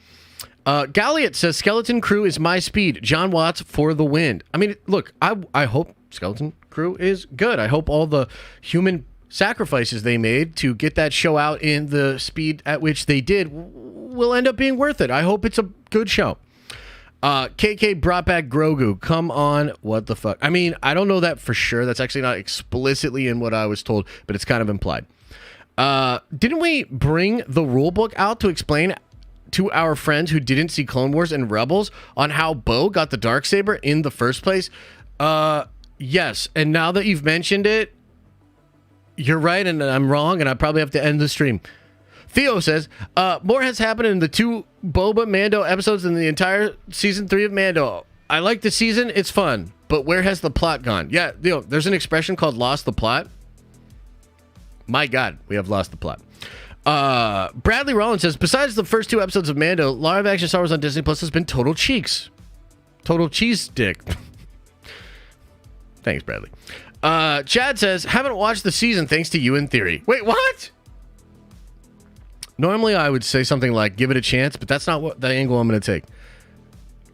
Galliot says, Skeleton Crew is my speed. John Watts for the win. I mean, look, I hope Skeleton Crew is good. I hope all the human sacrifices they made to get that show out in the speed at which they did will end up being worth it. I hope it's a good show. KK brought back Grogu. Come on, what the fuck? I mean, I don't know that for sure. That's actually not explicitly in what I was told, but it's kind of implied. Didn't we bring the rulebook out to explain to our friends who didn't see Clone Wars and Rebels on how Bo got the Darksaber in the first place? Yes, and now that you've mentioned it, you're right and I'm wrong, and I probably have to end the stream. Theo says, more has happened in the 2 Boba Mando episodes than the entire season 3 of Mando. I like the season, it's fun, but where has the plot gone? Yeah, Theo, there's an expression called lost the plot. My God, we have lost the plot. Bradley Rollins says, besides the first 2 episodes of Mando, live action Star Wars on Disney Plus has been total cheeks. Total cheese dick. Thanks, Bradley. Chad says, haven't watched the season thanks to you in theory. Wait, what? Normally, I would say something like, give it a chance, but that's not what the angle I'm going to take.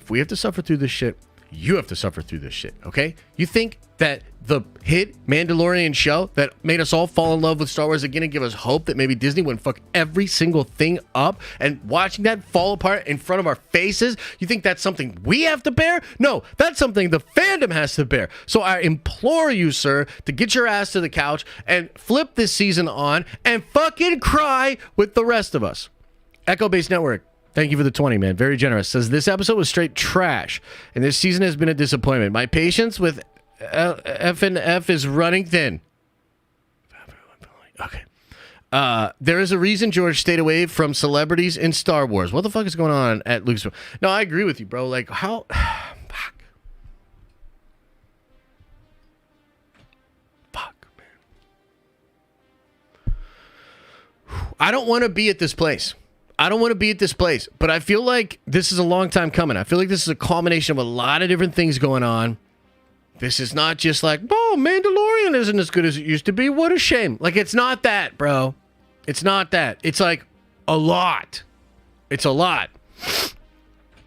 If we have to suffer through this shit, you have to suffer through this shit, okay? You think that the hit Mandalorian show that made us all fall in love with Star Wars again and give us hope that maybe Disney wouldn't fuck every single thing up, and watching that fall apart in front of our faces, you think that's something we have to bear? No, that's something the fandom has to bear. So I implore you, sir, to get your ass to the couch and flip this season on and fucking cry with the rest of us. Echo Base Network, thank you for the 20, man. Very generous. Says, this episode was straight trash, and this season has been a disappointment. My patience with F and F is running thin. Okay. There is a reason George stayed away from celebrities in Star Wars. What the fuck is going on at Lucasfilm? No, I agree with you, bro. Like, how... Fuck. Fuck, man. I don't want to be at this place. But I feel like this is a long time coming. I feel like this is a culmination of a lot of different things going on. This is not just like, oh, Mandalorian isn't as good as it used to be. What a shame. Like, it's not that, bro. It's not that. It's like a lot. It's a lot.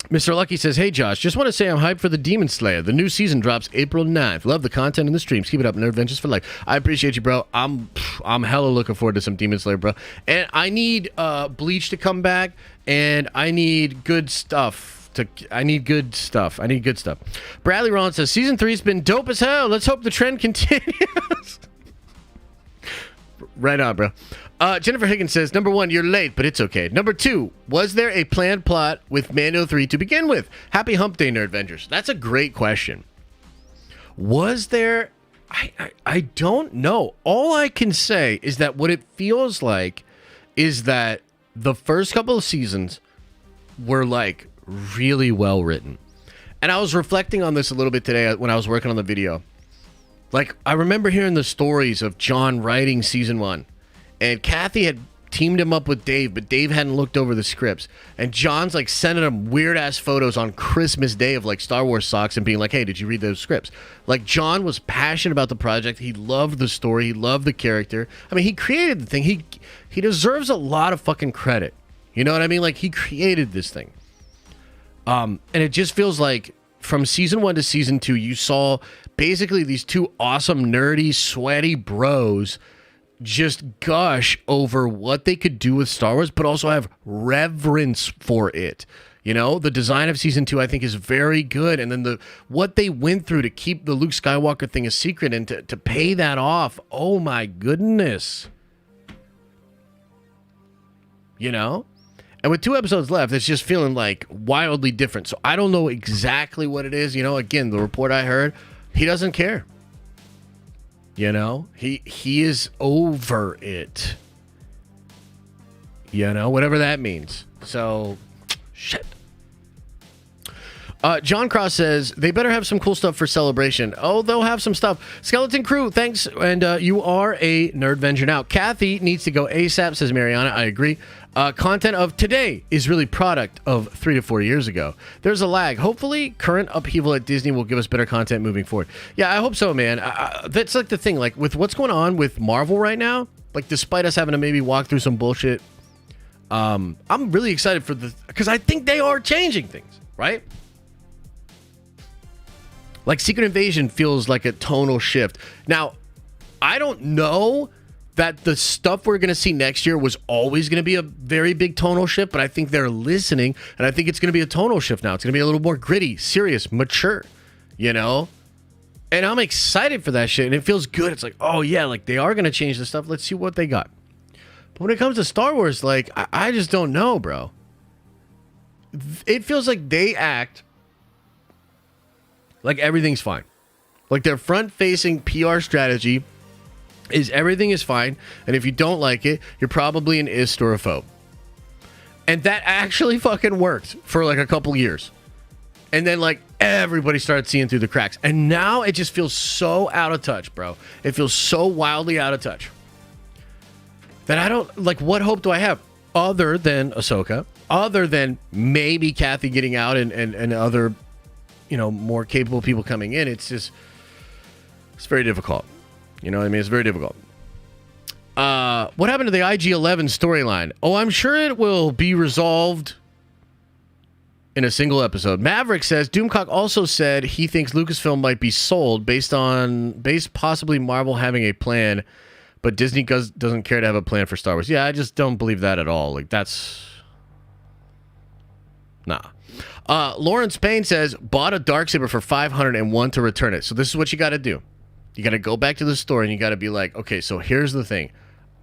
Mr. Lucky says, hey, Josh, just want to say I'm hyped for the Demon Slayer. The new season drops April 9th. Love the content in the streams. Keep it up. Nerd Adventures for life. I appreciate you, bro. I'm hella looking forward to some Demon Slayer, bro. And I need Bleach to come back, and I need good stuff. I need good stuff. Bradley Rollins says, season 3's been dope as hell. Let's hope the trend continues. Right on, bro. Jennifer Higgins says, number 1, you're late, but it's okay. Number 2, was there a planned plot with Mando 3 to begin with? Happy Hump Day, Nerd Avengers. That's a great question. Was there? I don't know. All I can say is that what it feels like is that the first couple of seasons were like really well written. And I was reflecting on this a little bit today when I was working on the video. Like, I remember hearing the stories of John writing season 1, and Kathy had teamed him up with Dave, but Dave hadn't looked over the scripts, and John's like sending him weird ass photos on Christmas Day of like Star Wars socks and being like, hey, did you read those scripts? Like, John was passionate about the project. He loved the story. He loved the character. I mean, he created the thing. He deserves a lot of fucking credit. You know what I mean? Like, he created this thing. And it just feels like from season 1 to season 2, you saw basically these 2 awesome, nerdy, sweaty bros just gush over what they could do with Star Wars, but also have reverence for it. You know, the design of season 2, I think, is very good. And then what they went through to keep the Luke Skywalker thing a secret and to pay that off. Oh, my goodness. You know? And with 2 episodes left, it's just feeling like wildly different. So I don't know exactly what it is. You know, again, the report I heard, he doesn't care. You know, he is over it. You know, whatever that means. So, shit. John Cross says, they better have some cool stuff for Celebration. Oh, they'll have some stuff. Skeleton Crew, thanks. And you are a nerd venture now. Kathy needs to go ASAP, says Mariana. I agree. Content of today is really product of 3 to 4 years ago. There's a lag. Hopefully, current upheaval at Disney will give us better content moving forward. Yeah, I hope so, man. That's like the thing. Like, with what's going on with Marvel right now, like, despite us having to maybe walk through some bullshit, I'm really excited for because I think they are changing things, right? Like, Secret Invasion feels like a tonal shift. Now, I don't know that the stuff we're going to see next year was always going to be a very big tonal shift, but I think they're listening, and I think it's going to be a tonal shift now. It's going to be a little more gritty, serious, mature, you know? And I'm excited for that shit, and it feels good. It's like, oh, yeah, like, they are going to change the stuff. Let's see what they got. But when it comes to Star Wars, like, I just don't know, bro. It feels like they act like everything's fine. Like, their front-facing PR strategy is everything is fine, and if you don't like it, you're probably an ist or a phobe. And that actually fucking worked for like a couple years. And then like everybody started seeing through the cracks. And now it just feels so out of touch, bro. It feels so wildly out of touch that I don't, like, what hope do I have other than Ahsoka, other than maybe Kathy getting out and other, you know, more capable people coming in? It's just, it's very difficult. You know what I mean? It's very difficult. What happened to the IG-11 storyline? Oh, I'm sure it will be resolved in a single episode. Maverick says, Doomcock also said he thinks Lucasfilm might be sold based possibly Marvel having a plan, but Disney doesn't care to have a plan for Star Wars. Yeah, I just don't believe that at all. Like, that's... Nah. Lawrence Payne says, bought a Darksaber for $500 and want to return it. So this is what you got to do. You got to go back to the store and you got to be like, okay, so here's the thing.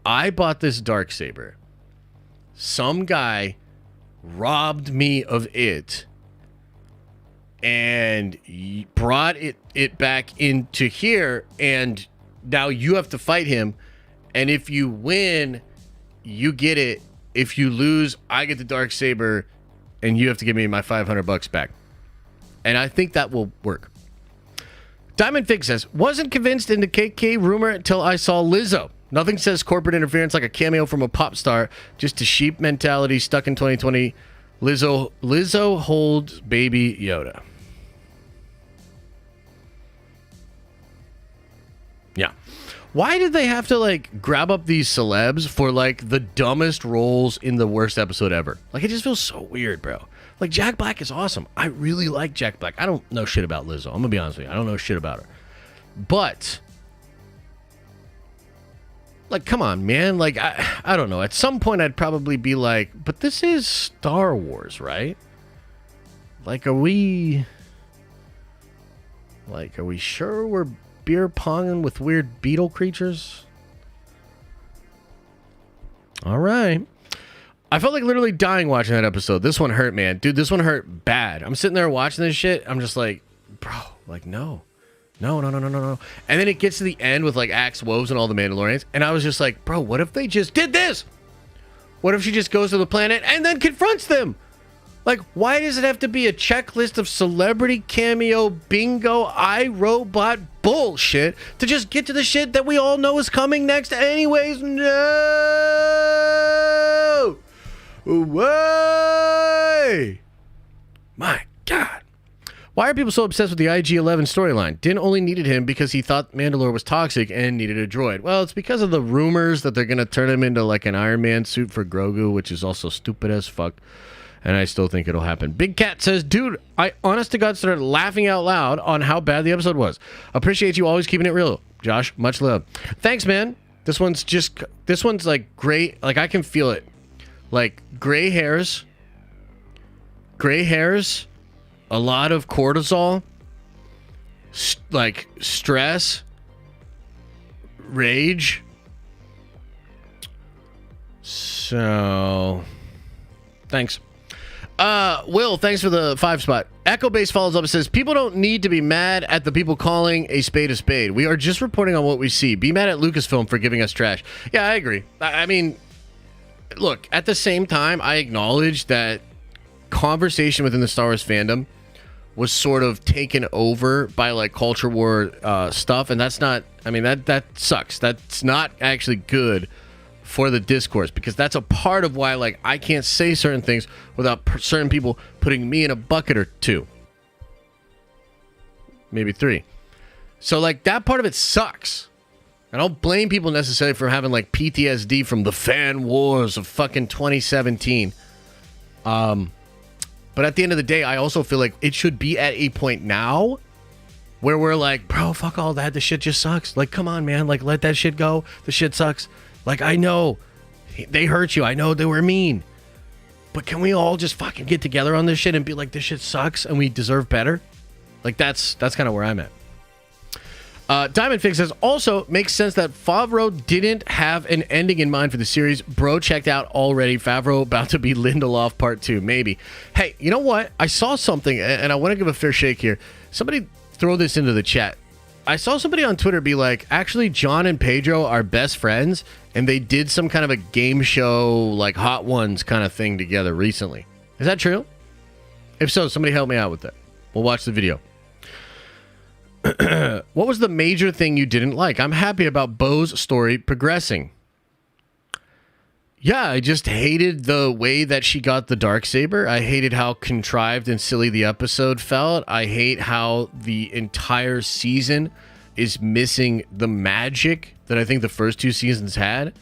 I bought this Darksaber. Some guy robbed me of it and brought it back into here, and now you have to fight him. And if you win, you get it. If you lose, I get the Darksaber and you have to give me my $500 back. And I think that will work. Diamond Fig says, wasn't convinced in the KK rumor until I saw Lizzo. Nothing says corporate interference like a cameo from a pop star, just a sheep mentality stuck in 2020. Lizzo holds baby Yoda. Yeah. Why did they have to, like, grab up these celebs for, like, the dumbest roles in the worst episode ever? Like, it just feels so weird, bro. Like, Jack Black is awesome. I really like Jack Black. I don't know shit about Lizzo. I'm going to be honest with you. I don't know shit about her. But, like, come on, man. Like, I don't know. At some point, I'd probably be like, but this is Star Wars, right? Like, are we sure we're beer ponging with weird beetle creatures? All right. I felt like literally dying watching that episode. This one hurt, man. Dude, this one hurt bad. I'm sitting there watching this shit. I'm just like, bro, like, no. And then it gets to the end with, like, Axe Woves and all the Mandalorians. And I was just like, bro, what if they just did this? What if she just goes to the planet and then confronts them? Like, why does it have to be a checklist of celebrity cameo, bingo, iRobot bullshit to just get to the shit that we all know is coming next anyways? No! Way! My God. Why are people so obsessed with the IG-11 storyline? Din only needed him because he thought Mandalore was toxic and needed a droid. Well, it's because of the rumors that they're going to turn him into like an Iron Man suit for Grogu, which is also stupid as fuck. And I still think it'll happen. Big Cat says, dude, I honest to God started laughing out loud on how bad the episode was. Appreciate you always keeping it real. Josh, much love. Thanks, man. This one's like great. Like, I can feel it. Like, gray hairs, a lot of cortisol, like stress, rage. So, thanks. Will, thanks for the 5 spot. Echo Base follows up and says, people don't need to be mad at the people calling a spade a spade. We are just reporting on what we see. Be mad at Lucasfilm for giving us trash. Yeah, I agree. I mean, look, at the same time, I acknowledge that conversation within the Star Wars fandom was sort of taken over by like culture war stuff, and that's not. I mean, that sucks. That's not actually good for the discourse, because that's a part of why like I can't say certain things without certain people putting me in a bucket or two, maybe three. So like that part of it sucks. I don't blame people necessarily for having like PTSD from the fan wars of fucking 2017. But at the end of the day, I also feel like it should be at a point now where we're like, bro, fuck all that. The shit just sucks. Like, come on, man. Like, let that shit go. The shit sucks. Like, I know they hurt you. I know they were mean. But can we all just fucking get together on this shit and be like, this shit sucks and we deserve better? Like, that's kind of where I'm at. Diamond Fix says, also makes sense that Favreau didn't have an ending in mind for the series. Bro checked out already. Favreau about to be Lindelof part 2. Maybe. Hey, you know what? I saw something, and I want to give a fair shake here. Somebody throw this into the chat. I saw somebody on Twitter be like, actually, John and Pedro are best friends, and they did some kind of a game show, like Hot Ones kind of thing together recently. Is that true? If so, somebody help me out with that. We'll watch the video. What was the major thing you didn't like? I'm happy about Bo's story progressing. Yeah, I just hated the way that she got the Darksaber. I hated how contrived and silly the episode felt. I hate how the entire season is missing the magic that I think the first 2 seasons had.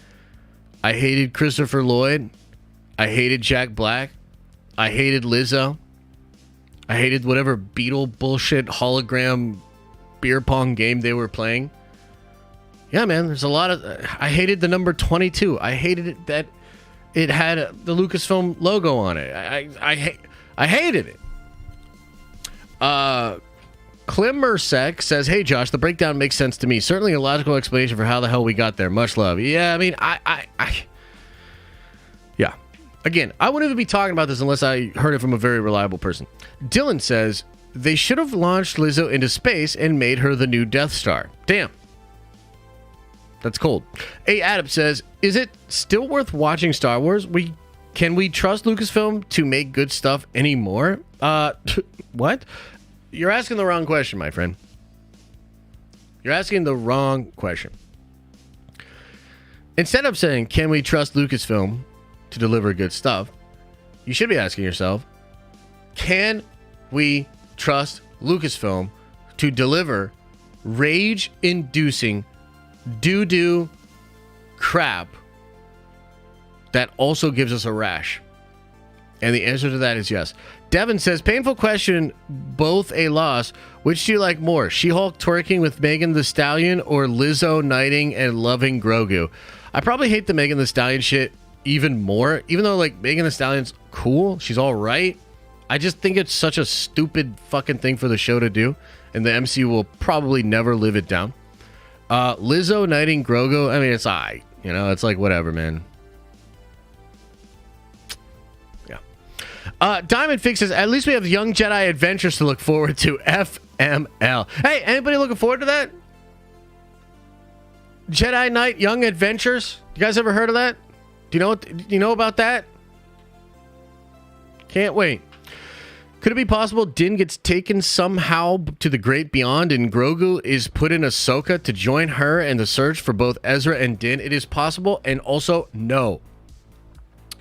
I hated Christopher Lloyd. I hated Jack Black. I hated Lizzo. I hated whatever Beetle bullshit hologram beer pong game they were playing. Yeah, man, there's a lot of... I hated the number 22. I hated it that it had the Lucasfilm logo on it. I hated it. Klimmersek says, hey, Josh, the breakdown makes sense to me. Certainly a logical explanation for how the hell we got there. Much love. Yeah, I mean, yeah. Again, I wouldn't even be talking about this unless I heard it from a very reliable person. Dylan says, they should have launched Lizzo into space and made her the new Death Star. Damn. That's cold. A. Adam says, is it still worth watching Star Wars? Can we trust Lucasfilm to make good stuff anymore? What? You're asking the wrong question, my friend. You're asking the wrong question. Instead of saying, can we trust Lucasfilm to deliver good stuff, you should be asking yourself, can we trust Lucasfilm to deliver rage-inducing doo-doo crap that also gives us a rash? And the answer to that is yes. Devin says, painful question, both a loss. Which do you like more? She-Hulk twerking with Megan Thee Stallion or Lizzo knighting and loving Grogu? I probably hate the Megan Thee Stallion shit even more. Even though, like, Megan Thee Stallion's cool. She's all right. I just think it's such a stupid fucking thing for the show to do. And the MCU will probably never live it down. Lizzo knighting Grogu, I mean, it's alright. You know, it's like, whatever, man. Yeah. Diamond fixes, at least we have Young Jedi Adventures to look forward to. FML. Hey, anybody looking forward to that? Jedi Knight Young Adventures? You guys ever heard of that? Do you know about that? Can't wait. Could it be possible Din gets taken somehow to the great beyond and Grogu is put in Ahsoka to join her in the search for both Ezra and Din? It is possible, and also no.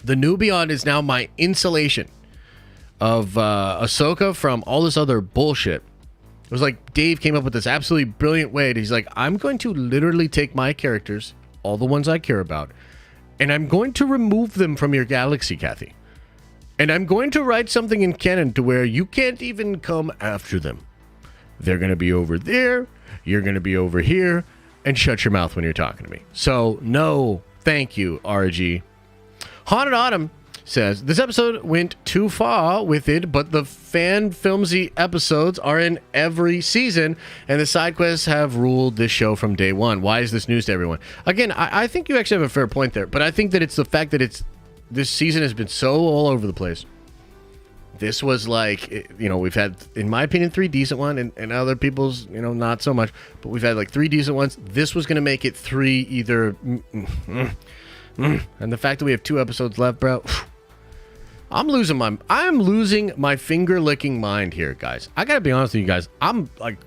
The new beyond is now my insulation of Ahsoka from all this other bullshit. It was like Dave came up with this absolutely brilliant way. He's like, I'm going to literally take my characters, all the ones I care about, and I'm going to remove them from your galaxy, Kathy. And I'm going to write something in canon to where you can't even come after them. They're going to be over there. You're going to be over here. And shut your mouth when you're talking to me. So, no, thank you, RG. Haunted Autumn says, this episode went too far with it, but the fan filmsy episodes are in every season, and the side quests have ruled this show from day one. Why is this news to everyone? Again, I think you actually have a fair point there, but I think that it's the fact that this season has been so all over the place. This was like, you know, we've had, in my opinion, 3 decent ones, and other people's, you know, not so much, but we've had like 3 decent ones. This was going to make it 3 either, and the fact that we have 2 episodes left, bro, I'm losing my finger licking mind here, guys. I gotta be honest with you guys. I'm like,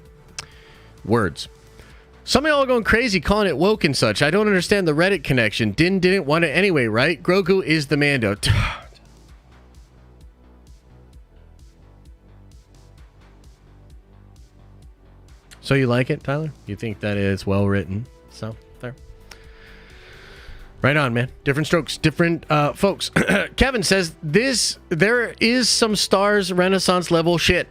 words. Some of y'all are going crazy calling it woke and such. I don't understand the Reddit connection. Din didn't want it anyway, right? Grogu is the Mando. So you like it, Tyler? You think that it's well written? So, fair. Right on, man. Different strokes, different folks. Kevin says, there is some Stars Renaissance level shit.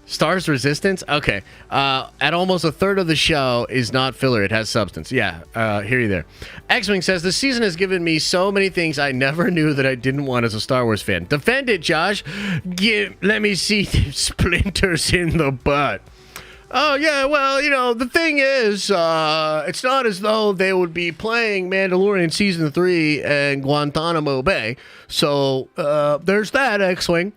Stars Resistance? Okay. At almost a third of the show is not filler. It has substance. Yeah, hear you there. X-Wing says, the season has given me so many things I never knew that I didn't want as a Star Wars fan. Defend it, Josh. Let me see the splinters in the butt. Oh, yeah, well, you know, the thing is, it's not as though they would be playing Mandalorian Season 3 and Guantanamo Bay. So, there's that, X-Wing.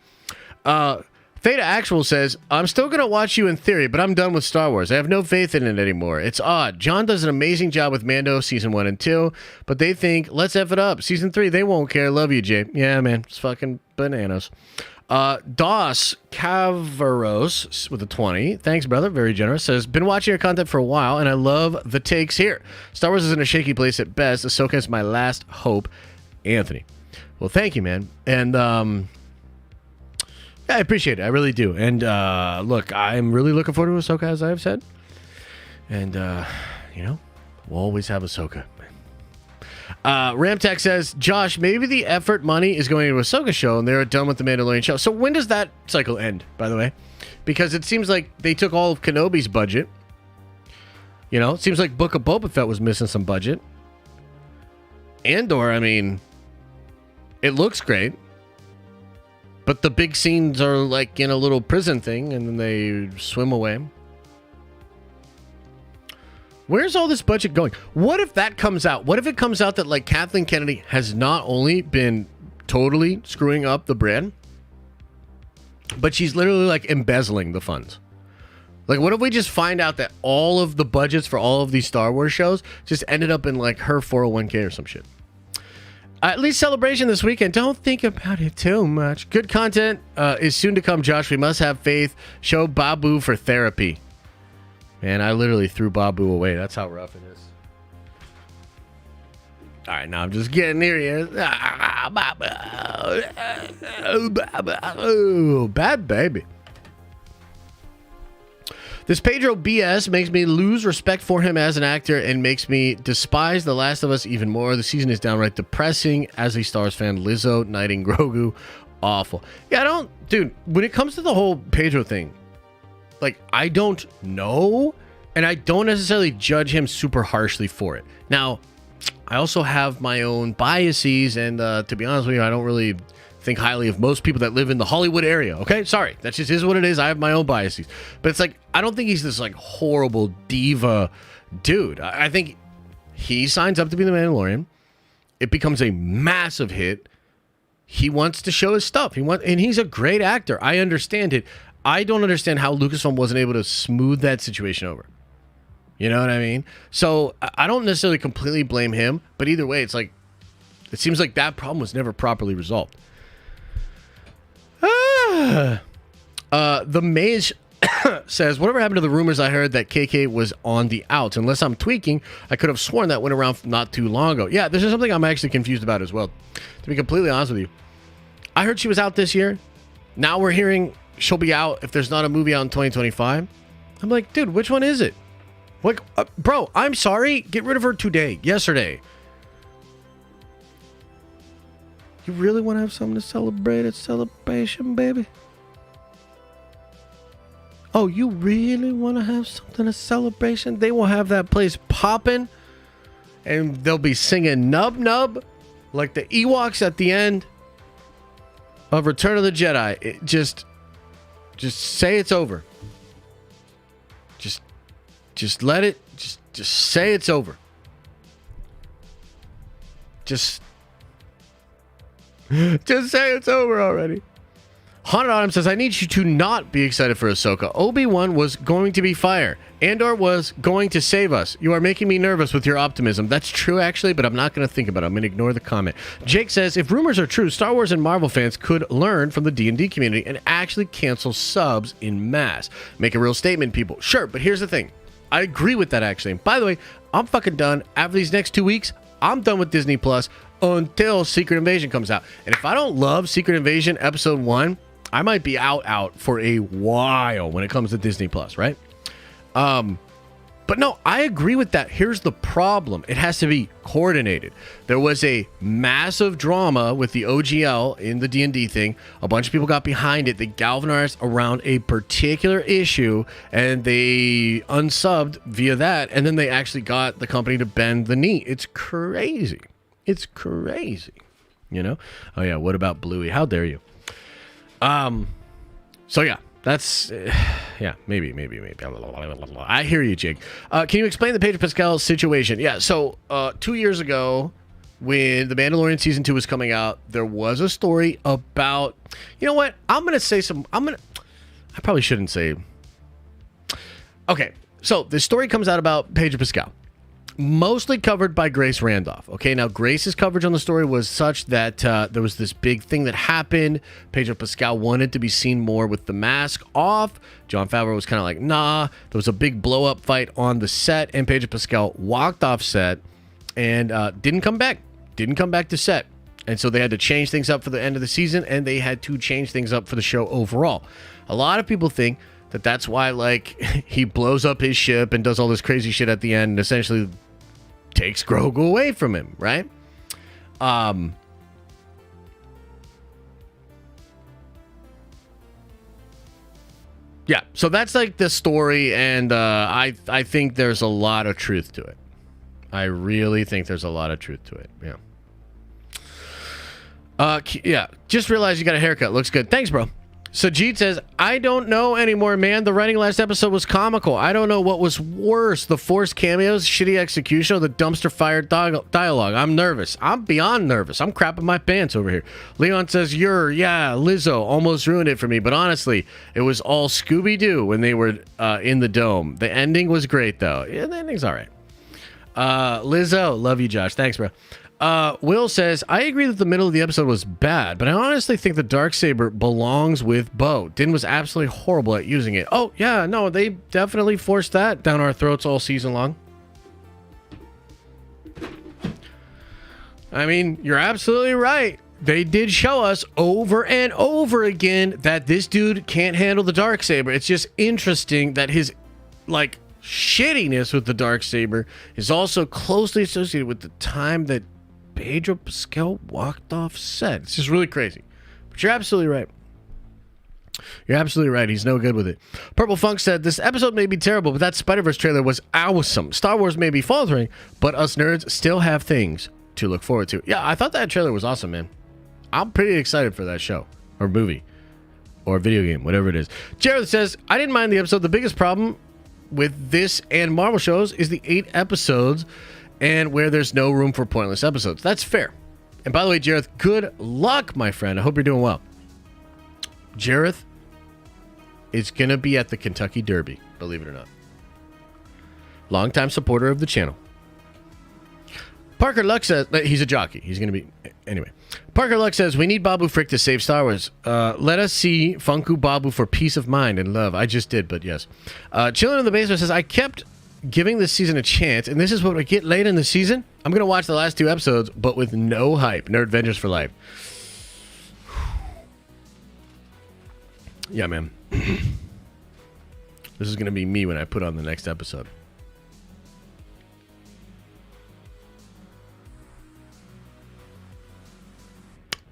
Theta Actual says, I'm still going to watch you in theory, but I'm done with Star Wars. I have no faith in it anymore. It's odd. John does an amazing job with Mando Season 1 and 2, but they think, let's F it up. Season 3, they won't care. Love you, Jay. Yeah, man. It's fucking bananas. Dos Cavaros with a 20. Thanks, brother. Very generous. Says, been watching your content for a while, and I love the takes here. Star Wars is in a shaky place at best. Ahsoka is my last hope. Anthony. Well, thank you, man. And, I appreciate it. I really do. And look, I'm really looking forward to Ahsoka, as I've said. And, you know, we'll always have Ahsoka. Ramtech says, Josh, maybe the effort money is going into Ahsoka show and they're done with the Mandalorian show. So when does that cycle end, by the way? Because it seems like they took all of Kenobi's budget. You know, it seems like Book of Boba Fett was missing some budget. Andor, I mean, it looks great. But the big scenes are like in a little prison thing, and then they swim away. Where's all this budget going? What if that comes out? What if it comes out that like Kathleen Kennedy has not only been totally screwing up the brand, but she's literally like embezzling the funds? Like, what if we just find out that all of the budgets for all of these Star Wars shows just ended up in like her 401k or some shit? At least Celebration this weekend. Don't think about it too much. Good content is soon to come, Josh. We must have faith. Show Babu for therapy. Man, I literally threw Babu away. That's how rough it is. All right, now I'm just getting near you. Bad baby. This Pedro BS makes me lose respect for him as an actor and makes me despise The Last of Us even more. The season is downright depressing as a Stars fan. Lizzo knighting Grogu, awful. Yeah, dude, when it comes to the whole Pedro thing, like, I don't know, and I don't necessarily judge him super harshly for it. Now, I also have my own biases, and to be honest with you, I don't really think highly of most people that live in the Hollywood area. Okay, sorry, that just is what it is. I have my own biases, but it's like, I don't think he's this like horrible diva dude. I think he signs up to be the Mandalorian. It becomes a massive hit. He wants to show his stuff. And he's a great actor. I understand it. I don't understand how Lucasfilm wasn't able to smooth that situation over. You know what I mean? So I don't necessarily completely blame him, but either way, it's like, it seems like that problem was never properly resolved. The Maze says, whatever happened to the rumors I heard that KK was on the outs? Unless I'm tweaking, I could have sworn that went around not too long ago. Yeah, this is something I'm actually confused about as well, to be completely honest with you. I heard she was out this year. Now we're hearing she'll be out if there's not a movie out in 2025. I'm like, dude, which one is it? Like, bro, I'm sorry. Get rid of her yesterday. You really want to have something to celebrate at Celebration, baby? Oh, you really want to have something to Celebration? They will have that place popping, and they'll be singing Nub Nub like the Ewoks at the end of Return of the Jedi. Just say it's over. Just let it. Just say it's over. Just say it's over already. Haunted Autumn says, I need you to not be excited for Ahsoka. Obi-Wan was going to be fire. Andor was going to save us. You are making me nervous with your optimism. That's true, actually, but I'm not going to think about it. I'm going to ignore the comment. Jake says, if rumors are true, Star Wars and Marvel fans could learn from the D&D community and actually cancel subs in mass. Make a real statement, people. Sure, but here's the thing. I agree with that, actually. And by the way, I'm fucking done. After these next 2 weeks, I'm done with Disney Plus until Secret Invasion comes out. And if I don't love Secret Invasion Episode 1, I might be out for a while when it comes to Disney Plus, right? But no, I agree with that. Here's the problem. It has to be coordinated. There was a massive drama with the OGL in the D&D thing. A bunch of people got behind it. They galvanized around a particular issue, and they unsubbed via that, and then they actually got the company to bend the knee. It's crazy. It's crazy. You know? Oh, yeah, what about Bluey? How dare you? So yeah, that's yeah, maybe. I hear you, Jake. Can you explain the Pedro Pascal situation? Yeah, so 2 years ago, when the Mandalorian season 2 was coming out, there was a story about, you know what? I probably shouldn't say. Okay, so this story comes out about Pedro Pascal. Mostly covered by Grace Randolph. Okay, now Grace's coverage on the story was such that there was this big thing that happened. Pedro Pascal wanted to be seen more with the mask off. Jon Favreau was kind of like, nah. There was a big blow-up fight on the set, and Pedro Pascal walked off set and didn't come back. Didn't come back to set. And so they had to change things up for the end of the season, and they had to change things up for the show overall. A lot of people think that that's why, like, he blows up his ship and does all this crazy shit at the end and essentially takes Grogu away from him, right? Yeah, so that's like the story, and I think there's a lot of truth to it. I really think there's a lot of truth to it. Yeah. Just realized you got a haircut. Looks good. Thanks, bro. Sajid says, I don't know anymore, man. The writing last episode was comical. I don't know what was worse, the forced cameos, shitty execution, or the dumpster fire dialogue. I'm nervous. I'm beyond nervous. I'm crapping my pants over here. Leon says, Lizzo almost ruined it for me, but honestly, it was all Scooby-Doo when they were in the dome. The ending was great, though. Yeah, the ending's all right. Lizzo, love you, Josh. Thanks, bro. Will says, I agree that the middle of the episode was bad, but I honestly think the Darksaber belongs with Bo. Din was absolutely horrible at using it. Oh, yeah, no, they definitely forced that down our throats all season long. I mean, you're absolutely right. They did show us over and over again that this dude can't handle the Darksaber. It's just interesting that his, like, shittiness with the Darksaber is also closely associated with the time that Pedro Pascal walked off set. It's just really crazy. But you're absolutely right. You're absolutely right. He's no good with it. Purple Funk said, this episode may be terrible, but that Spider-Verse trailer was awesome. Star Wars may be faltering, but us nerds still have things to look forward to. Yeah, I thought that trailer was awesome, man. I'm pretty excited for that show or movie or video game, whatever it is. Jared says, I didn't mind the episode. The biggest problem with this and Marvel shows is the 8 episodes and where there's no room for pointless episodes. That's fair. And by the way, Jareth, good luck, my friend. I hope you're doing well. Jareth is going to be at the Kentucky Derby, believe it or not. Longtime supporter of the channel. Parker Luck says, he's a jockey. He's going to be, anyway. Parker Luck says, we need Babu Frick to save Star Wars. Let us see Funku Babu for peace of mind and love. I just did, but yes. Chillin' in the Basement says, I kept giving this season a chance, and this is what I get late in the season. I'm going to watch the last 2 episodes, but with no hype. Nerd Vengers for life. Yeah, man. This is going to be me when I put on the next episode.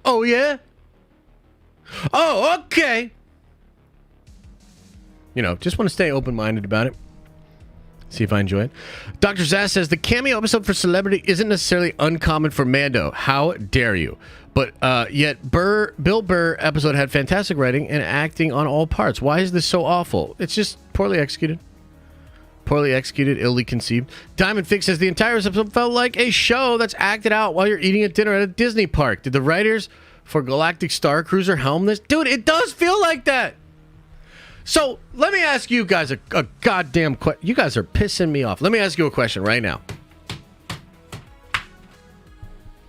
Oh, yeah? Oh, okay. You know, just want to stay open-minded about it. See if I enjoy it. Dr. Zaz says, the cameo episode for Celebrity isn't necessarily uncommon for Mando. How dare you? But yet, Bill Burr episode had fantastic writing and acting on all parts. Why is this so awful? It's just poorly executed. Poorly executed, illy conceived. Diamond Fix says, the entire episode felt like a show that's acted out while you're eating at dinner at a Disney park. Did the writers for Galactic Star Cruiser helmness? Dude, it does feel like that. So let me ask you guys a goddamn question. You guys are pissing me off. Let me ask you a question right now.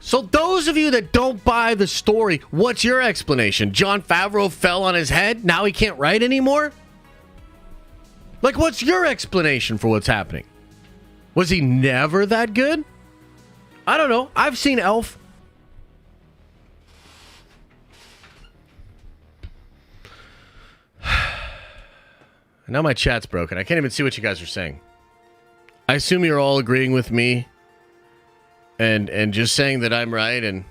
So those of you that don't buy the story, what's your explanation? Jon Favreau fell on his head? Now he can't write anymore? Like, what's your explanation for what's happening? Was he never that good? I don't know. I've seen Elf. Now my chat's broken. I can't even see what you guys are saying. I assume you're all agreeing with me and just saying that I'm right and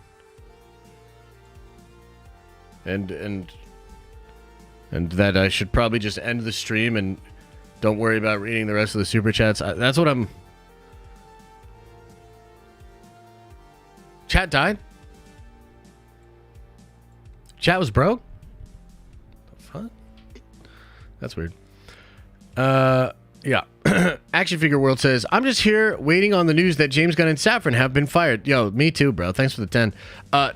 that I should probably just end the stream and don't worry about reading the rest of the super chats. That's what I'm... Chat died? Chat was broke? What? That's weird. Yeah. Action Figure World says, I'm just here waiting on the news that James Gunn and Safran have been fired. Yo, me too, bro. Thanks for the 10.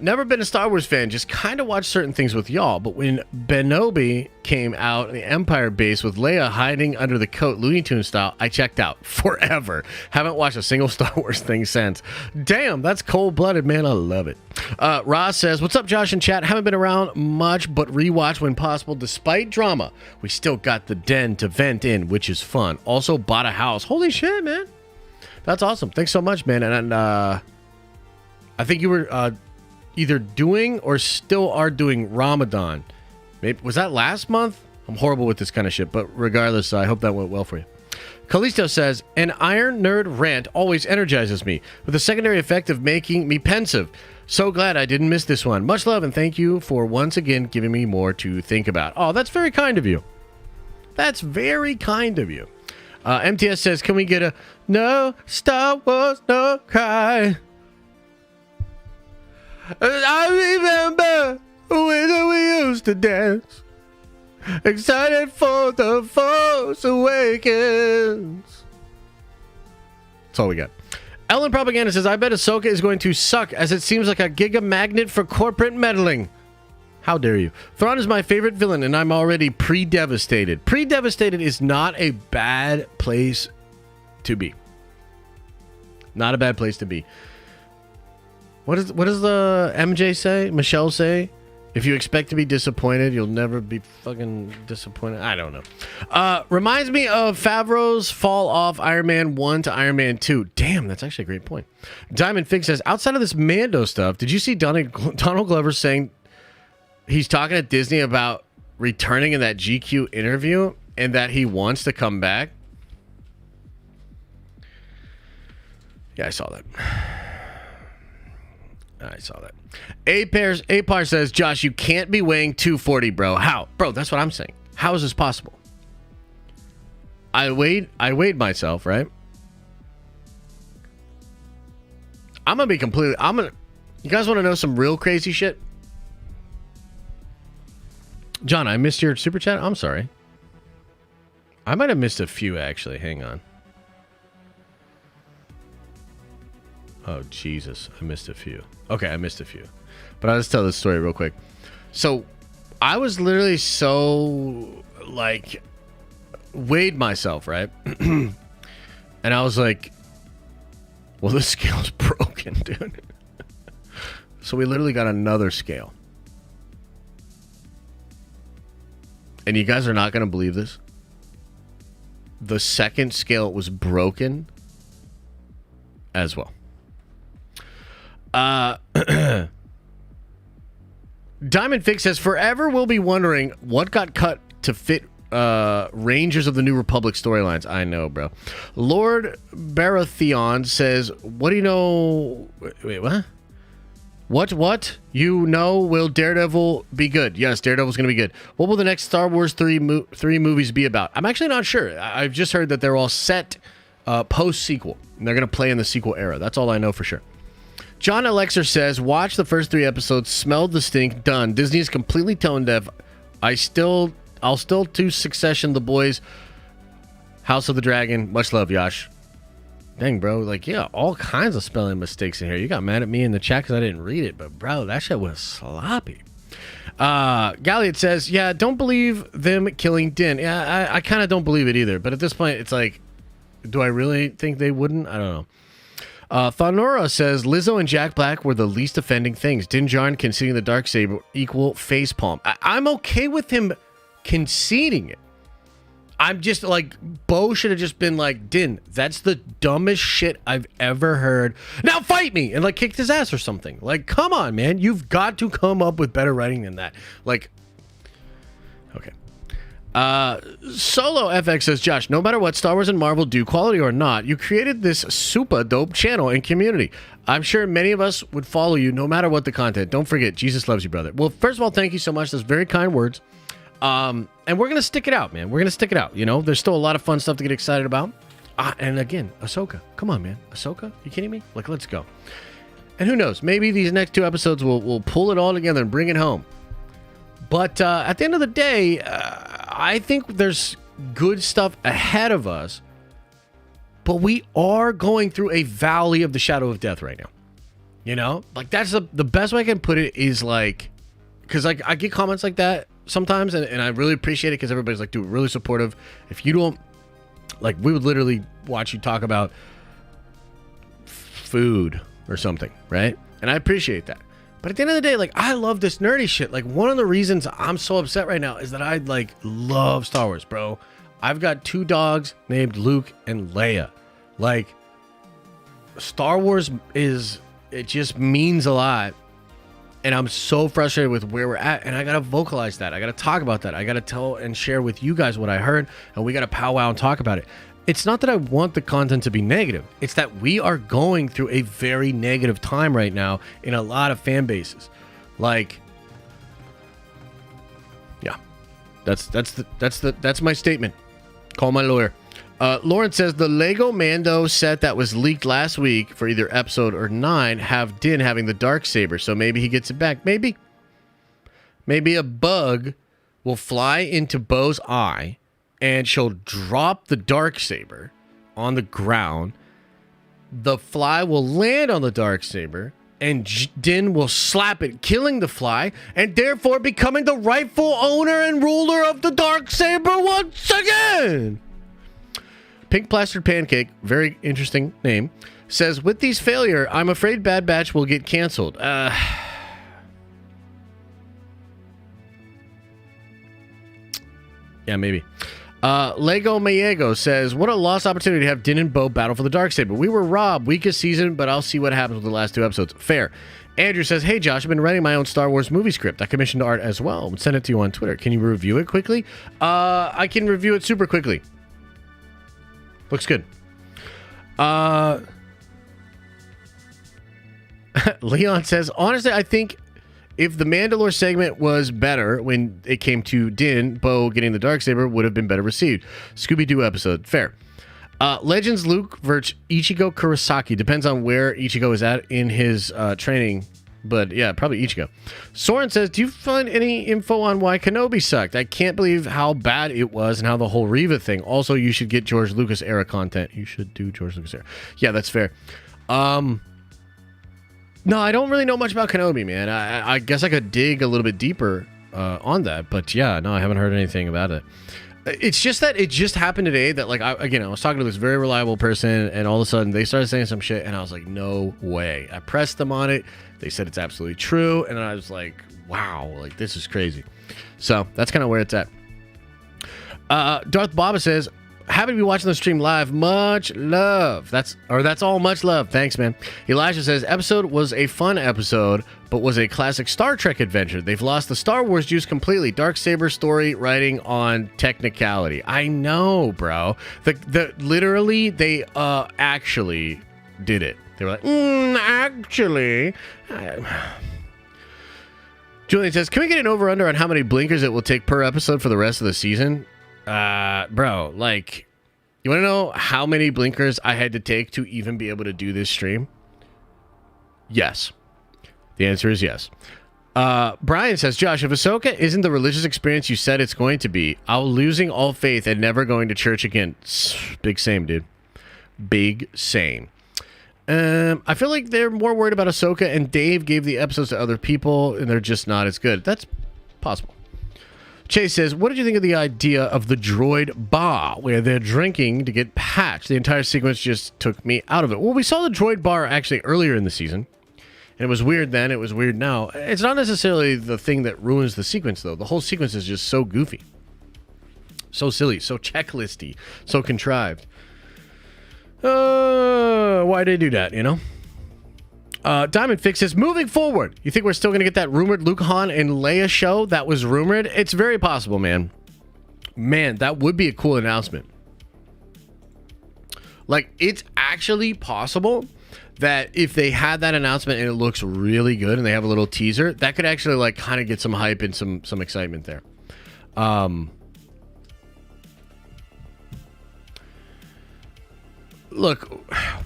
Never been a Star Wars fan. Just kind of watch certain things with y'all. But when Benobi came out in the Empire base with Leia hiding under the coat, Looney Tunes style, I checked out forever. Haven't watched a single Star Wars thing since. Damn, that's cold-blooded, man. I love it. Ross says, what's up, Josh and chat? Haven't been around much, but rewatch when possible. Despite drama, we still got the den to vent in, which is fun. Also bought a house. Holy shit, man. That's awesome. Thanks so much, man. And I think you were either doing or still are doing Ramadan. Maybe, was that last month? I'm horrible with this kind of shit, but regardless, I hope that went well for you. Callisto says, an Iron Nerd rant always energizes me, with the secondary effect of making me pensive. So glad I didn't miss this one. Much love, and thank you for once again giving me more to think about. Oh, that's very kind of you. That's very kind of you. MTS says, can we get a no Star Wars, no cry? I remember when we used to dance, excited for the Force Awakens. That's all we got. Ellen Propaganda says, I bet Ahsoka is going to suck as it seems like a giga magnet for corporate meddling. How dare you? Thrawn is my favorite villain, and I'm already pre-devastated. Pre-devastated is not a bad place to be. Not a bad place to be. What does the MJ say? Michelle say? If you expect to be disappointed, you'll never be fucking disappointed. I don't know. Reminds me of Favreau's fall off Iron Man 1 to Iron Man 2. Damn, that's actually a great point. Diamond Fig says, outside of this Mando stuff, did you see Donald Glover saying he's talking to Disney about returning in that GQ interview and that he wants to come back? Yeah, I saw that. Apar says, Josh, you can't be weighing 240, bro. How? Bro, that's what I'm saying. How is this possible? I weighed myself, right? You guys want to know some real crazy shit? John, I missed your super chat. I'm sorry. I might have missed a few, actually. Hang on. Oh, Jesus. I missed a few. Okay, I missed a few. But I'll just tell this story real quick. So, I was literally so, like, weighed myself, right? And I was like, well, this scale's broken, dude. So we literally got another scale. And you guys are not going to believe this. The second scale was broken as well. Diamond Fix says, forever we'll be wondering what got cut to fit Rangers of the New Republic storylines. I know, bro. Lord Baratheon says, what do you know? Wait, what? What? You know, will Daredevil be good? Yes, Daredevil's going to be good. What will the next Star Wars 3 movies be about? I'm actually not sure. I've just heard that they're all set post-sequel. And they're going to play in the sequel era. That's all I know for sure. John Alexer says, watch the first 3 episodes, smelled the stink, done. Disney is completely tone deaf. I'll still do Succession, The Boys, House of the Dragon. Much love, Yash. Dang, bro. Like, yeah, all kinds of spelling mistakes in here. You got mad at me in the chat because I didn't read it, but bro, that shit was sloppy. Galliot says, yeah, don't believe them killing Din. Yeah, I kind of don't believe it either. But at this point, it's like, do I really think they wouldn't? I don't know. Thonora says, Lizzo and Jack Black were the least offending things. Din Djarin conceding the Darksaber equal facepalm. I'm okay with him conceding it. I'm just like, Bo should have just been like, Din, that's the dumbest shit I've ever heard. Now fight me! And like kicked his ass or something. Like, come on, man. You've got to come up with better writing than that. Like, okay. Solo FX says, Josh, no matter what Star Wars and Marvel do, quality or not, you created this super dope channel and community. I'm sure many of us would follow you no matter what the content. Don't forget, Jesus loves you, brother. Well, first of all, thank you so much. That's very kind words. And we're going to stick it out, man. We're going to stick it out. You know, there's still a lot of fun stuff to get excited about. And again, Ahsoka. Come on, man. Ahsoka? You kidding me? Like, let's go. And who knows? Maybe these next 2 episodes will pull it all together and bring it home. But at the end of the day, I think there's good stuff ahead of us. But we are going through a valley of the shadow of death right now. You know? Like, that's the best way I can put it is like... Because like I get comments like that sometimes, and I really appreciate it because everybody's like, dude, really supportive. If you don't... Like, we would literally watch you talk about food or something, right? And I appreciate that. But at the end of the day, like, I love this nerdy shit. Like, one of the reasons I'm so upset right now is that I, like, love Star Wars, bro. I've got 2 dogs named Luke and Leia. Like, Star Wars it just means a lot. And I'm so frustrated with where we're at. And I got to vocalize that. I got to talk about that. I got to tell and share with you guys what I heard. And we got to powwow and talk about it. It's not that I want the content to be negative. It's that we are going through a very negative time right now in a lot of fan bases. Like, yeah, that's my statement. Call my lawyer. Lauren says the Lego Mando set that was leaked last week for either episode or 9 have Din having the Darksaber, so maybe he gets it back. Maybe a bug will fly into Bo's eye and she'll drop the Darksaber on the ground. The fly will land on the Darksaber and Din will slap it, killing the fly and therefore becoming the rightful owner and ruler of the Darksaber once again. Pink Plastered Pancake, very interesting name, says, with these failure, I'm afraid Bad Batch will get canceled. Yeah, maybe. Lego Mayego says, what a lost opportunity to have Din and Bo battle for the Darksaber. We were robbed. Weakest season, but I'll see what happens with the last 2 episodes. Fair. Andrew says, hey, Josh, I've been writing my own Star Wars movie script. I commissioned art as well. I'll send it to you on Twitter. Can you review it quickly? I can review it super quickly. Looks good. Leon says, honestly, I think if the Mandalore segment was better when it came to Din, Bo getting the Darksaber would have been better received. Scooby-Doo episode. Fair. Legends Luke versus Ichigo Kurosaki. Depends on where Ichigo is at in his training. But yeah, probably Ichigo. Soren says, do you find any info on why Kenobi sucked? I can't believe how bad it was and how the whole Reva thing. Also, you should get George Lucas era content. You should do George Lucas era. Yeah, that's fair. No, I don't really know much about Kenobi, man. I guess I could dig a little bit deeper on that. But yeah, no, I haven't heard anything about it. It's just that it just happened today that, like, I was talking to this very reliable person, and all of a sudden they started saying some shit, and I was like, no way. I pressed them on it. They said it's absolutely true, and I was like, wow, like, this is crazy. So that's kind of where it's at. Darth Baba says, happy to be watching the stream live. Much love. That's all much love. Thanks, man. Elijah says, episode was a fun episode, but was a classic Star Trek adventure. They've lost the Star Wars juice completely. Darksaber story writing on technicality. I know, bro. Literally, they actually did it. They were like, actually. Julian says, can we get an over-under on how many blinkers it will take per episode for the rest of the season? Bro, like, you want to know how many blinkers I had to take to even be able to do this stream? Yes. The answer is yes. Brian says, Josh, if Ahsoka isn't the religious experience you said it's going to be, I'll losing all faith and never going to church again. Big same, dude. Big same. I feel like they're more worried about Ahsoka, and Dave gave the episodes to other people, and they're just not as good. That's possible. Chase says, what did you think of the idea of the droid bar, where they're drinking to get patched? The entire sequence just took me out of it. Well, we saw the droid bar actually earlier in the season, and it was weird then, it was weird now. It's not necessarily the thing that ruins the sequence, though. The whole sequence is just so goofy. So silly, so checklisty, so contrived. Why did they do that, you know? Diamond Fix says, moving forward, you think we're still going to get that rumored Luke, Han, and Leia show that was rumored? It's very possible, man. Man, that would be a cool announcement. Like, it's actually possible that if they had that announcement and it looks really good and they have a little teaser, that could actually, like, kind of get some hype and some excitement there. Look,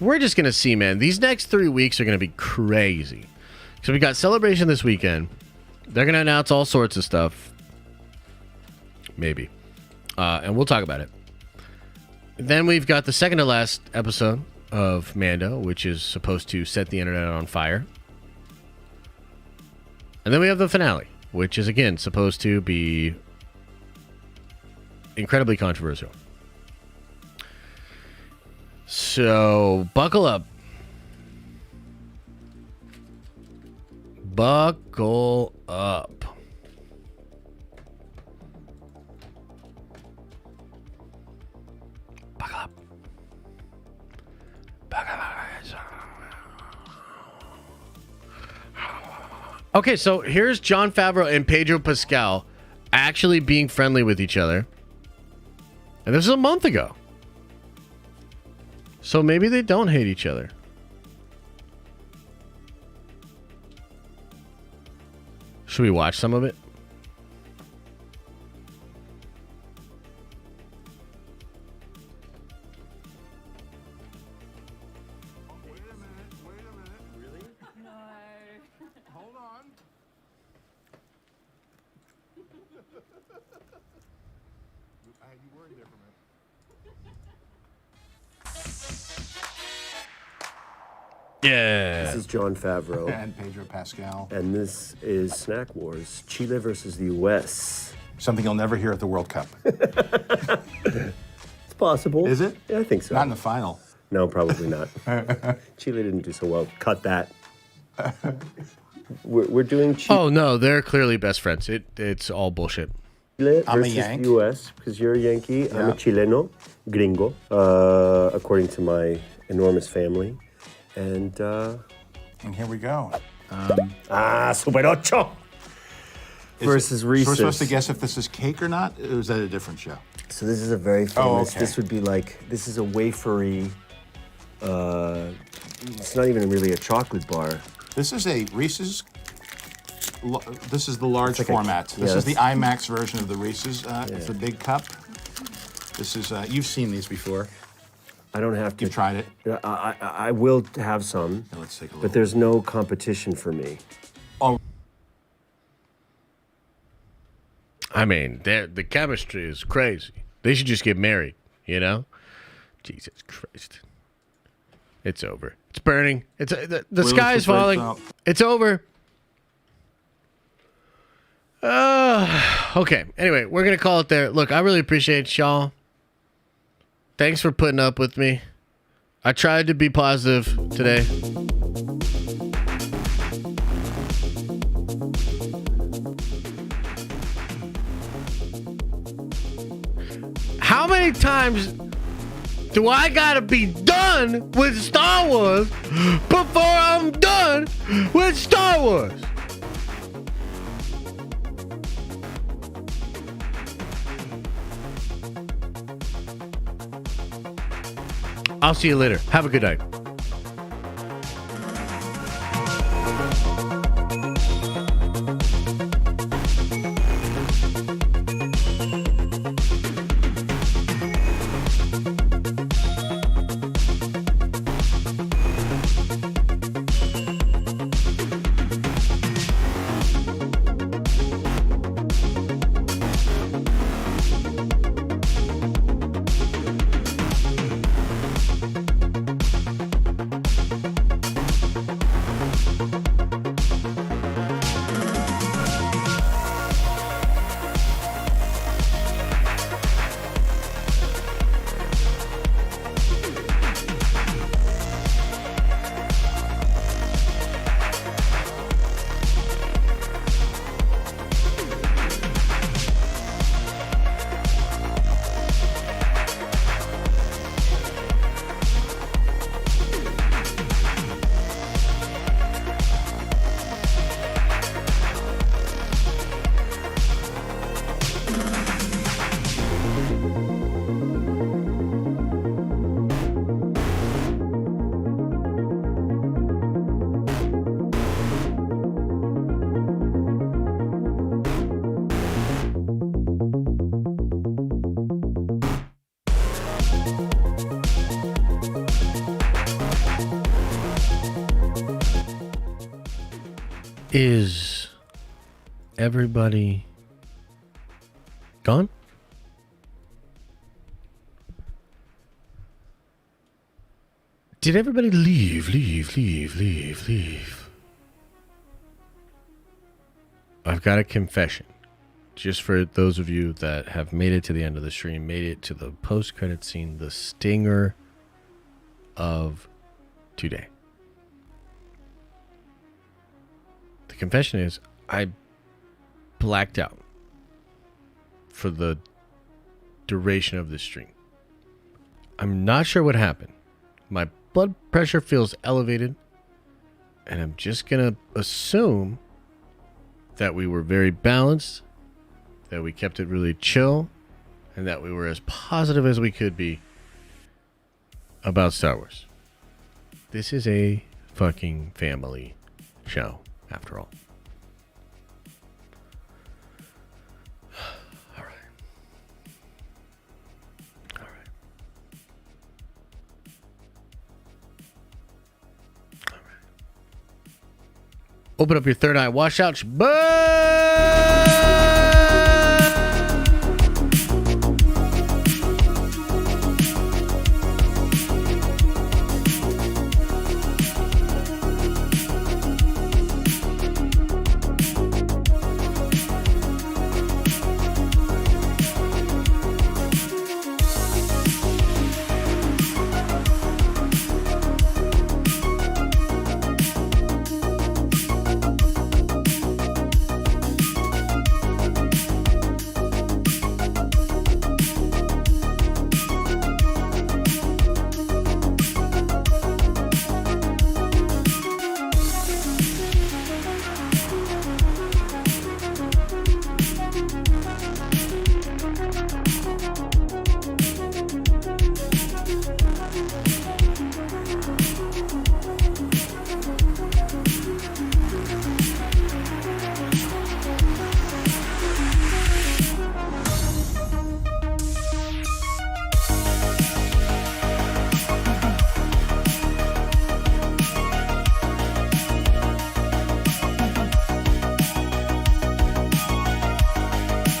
we're just going to see, man. These next 3 weeks are going to be crazy. So we got Celebration this weekend. They're going to announce all sorts of stuff. Maybe. And we'll talk about it. Then we've got the second to last episode of Mando, which is supposed to set the internet on fire. And then we have the finale, which is, again, supposed to be incredibly controversial. So, buckle up. Buckle up. Buckle up. Buckle up. Okay, so here's Jon Favreau and Pedro Pascal actually being friendly with each other. And this was a month ago. So maybe they don't hate each other. Should we watch some of it? Wait a minute. Really? No. Hold on. You were in there for a minute. Yeah. This is Jon Favreau, And Pedro Pascal. and this is Snack Wars, Chile versus the U.S. Something you'll never hear at the World Cup. It's possible. Is it? Yeah, I think so. Not in the final. No, probably not. Chile didn't do so well. Cut that. We're doing Chile Oh no, they're clearly best friends. It's all bullshit. I'm a versus Yank. the U.S. because you're a Yankee. I'm Yeah. a Chileno, gringo, according to my enormous family. And, And here we go. Super Ocho versus So Reese's. we're supposed to guess if this is cake or not? Or is that a different show? So this is a very famous, Oh, okay. this would be like, this is a wafery, it's not even really a chocolate bar. This is a Reese's. This is the large like a- format. This yeah, is the that's- IMAX version of the Reese's. It's a big cup. This is. You've seen these before. I don't have to. You've tried it. I will have some, Now let's take a look. but there's no competition for me. I mean, the chemistry is crazy. They should just get married, you know? Jesus Christ. It's over. It's burning. It's the Will sky is is the first falling. up. It's over. Okay. Anyway, we're going to call it there. Look, I really appreciate y'all. Thanks for putting up with me. I tried to be positive today. How many times do I gotta be done with Star Wars before I'm done with Star Wars? I'll see you later. Have a good night. Is everybody gone? Did everybody leave? I've got a confession. Just for those of you that have made it to the end of the stream, made it to the post-credit scene, the stinger of today. The confession is, I blacked out for the duration of the stream. I'm not sure what happened. My blood pressure feels elevated, and I'm just going to assume that we were very balanced, that we kept it really chill, and that we were as positive as we could be about Star Wars. This is a fucking family show, after all. All right. Open up your third eye, wash out your butt.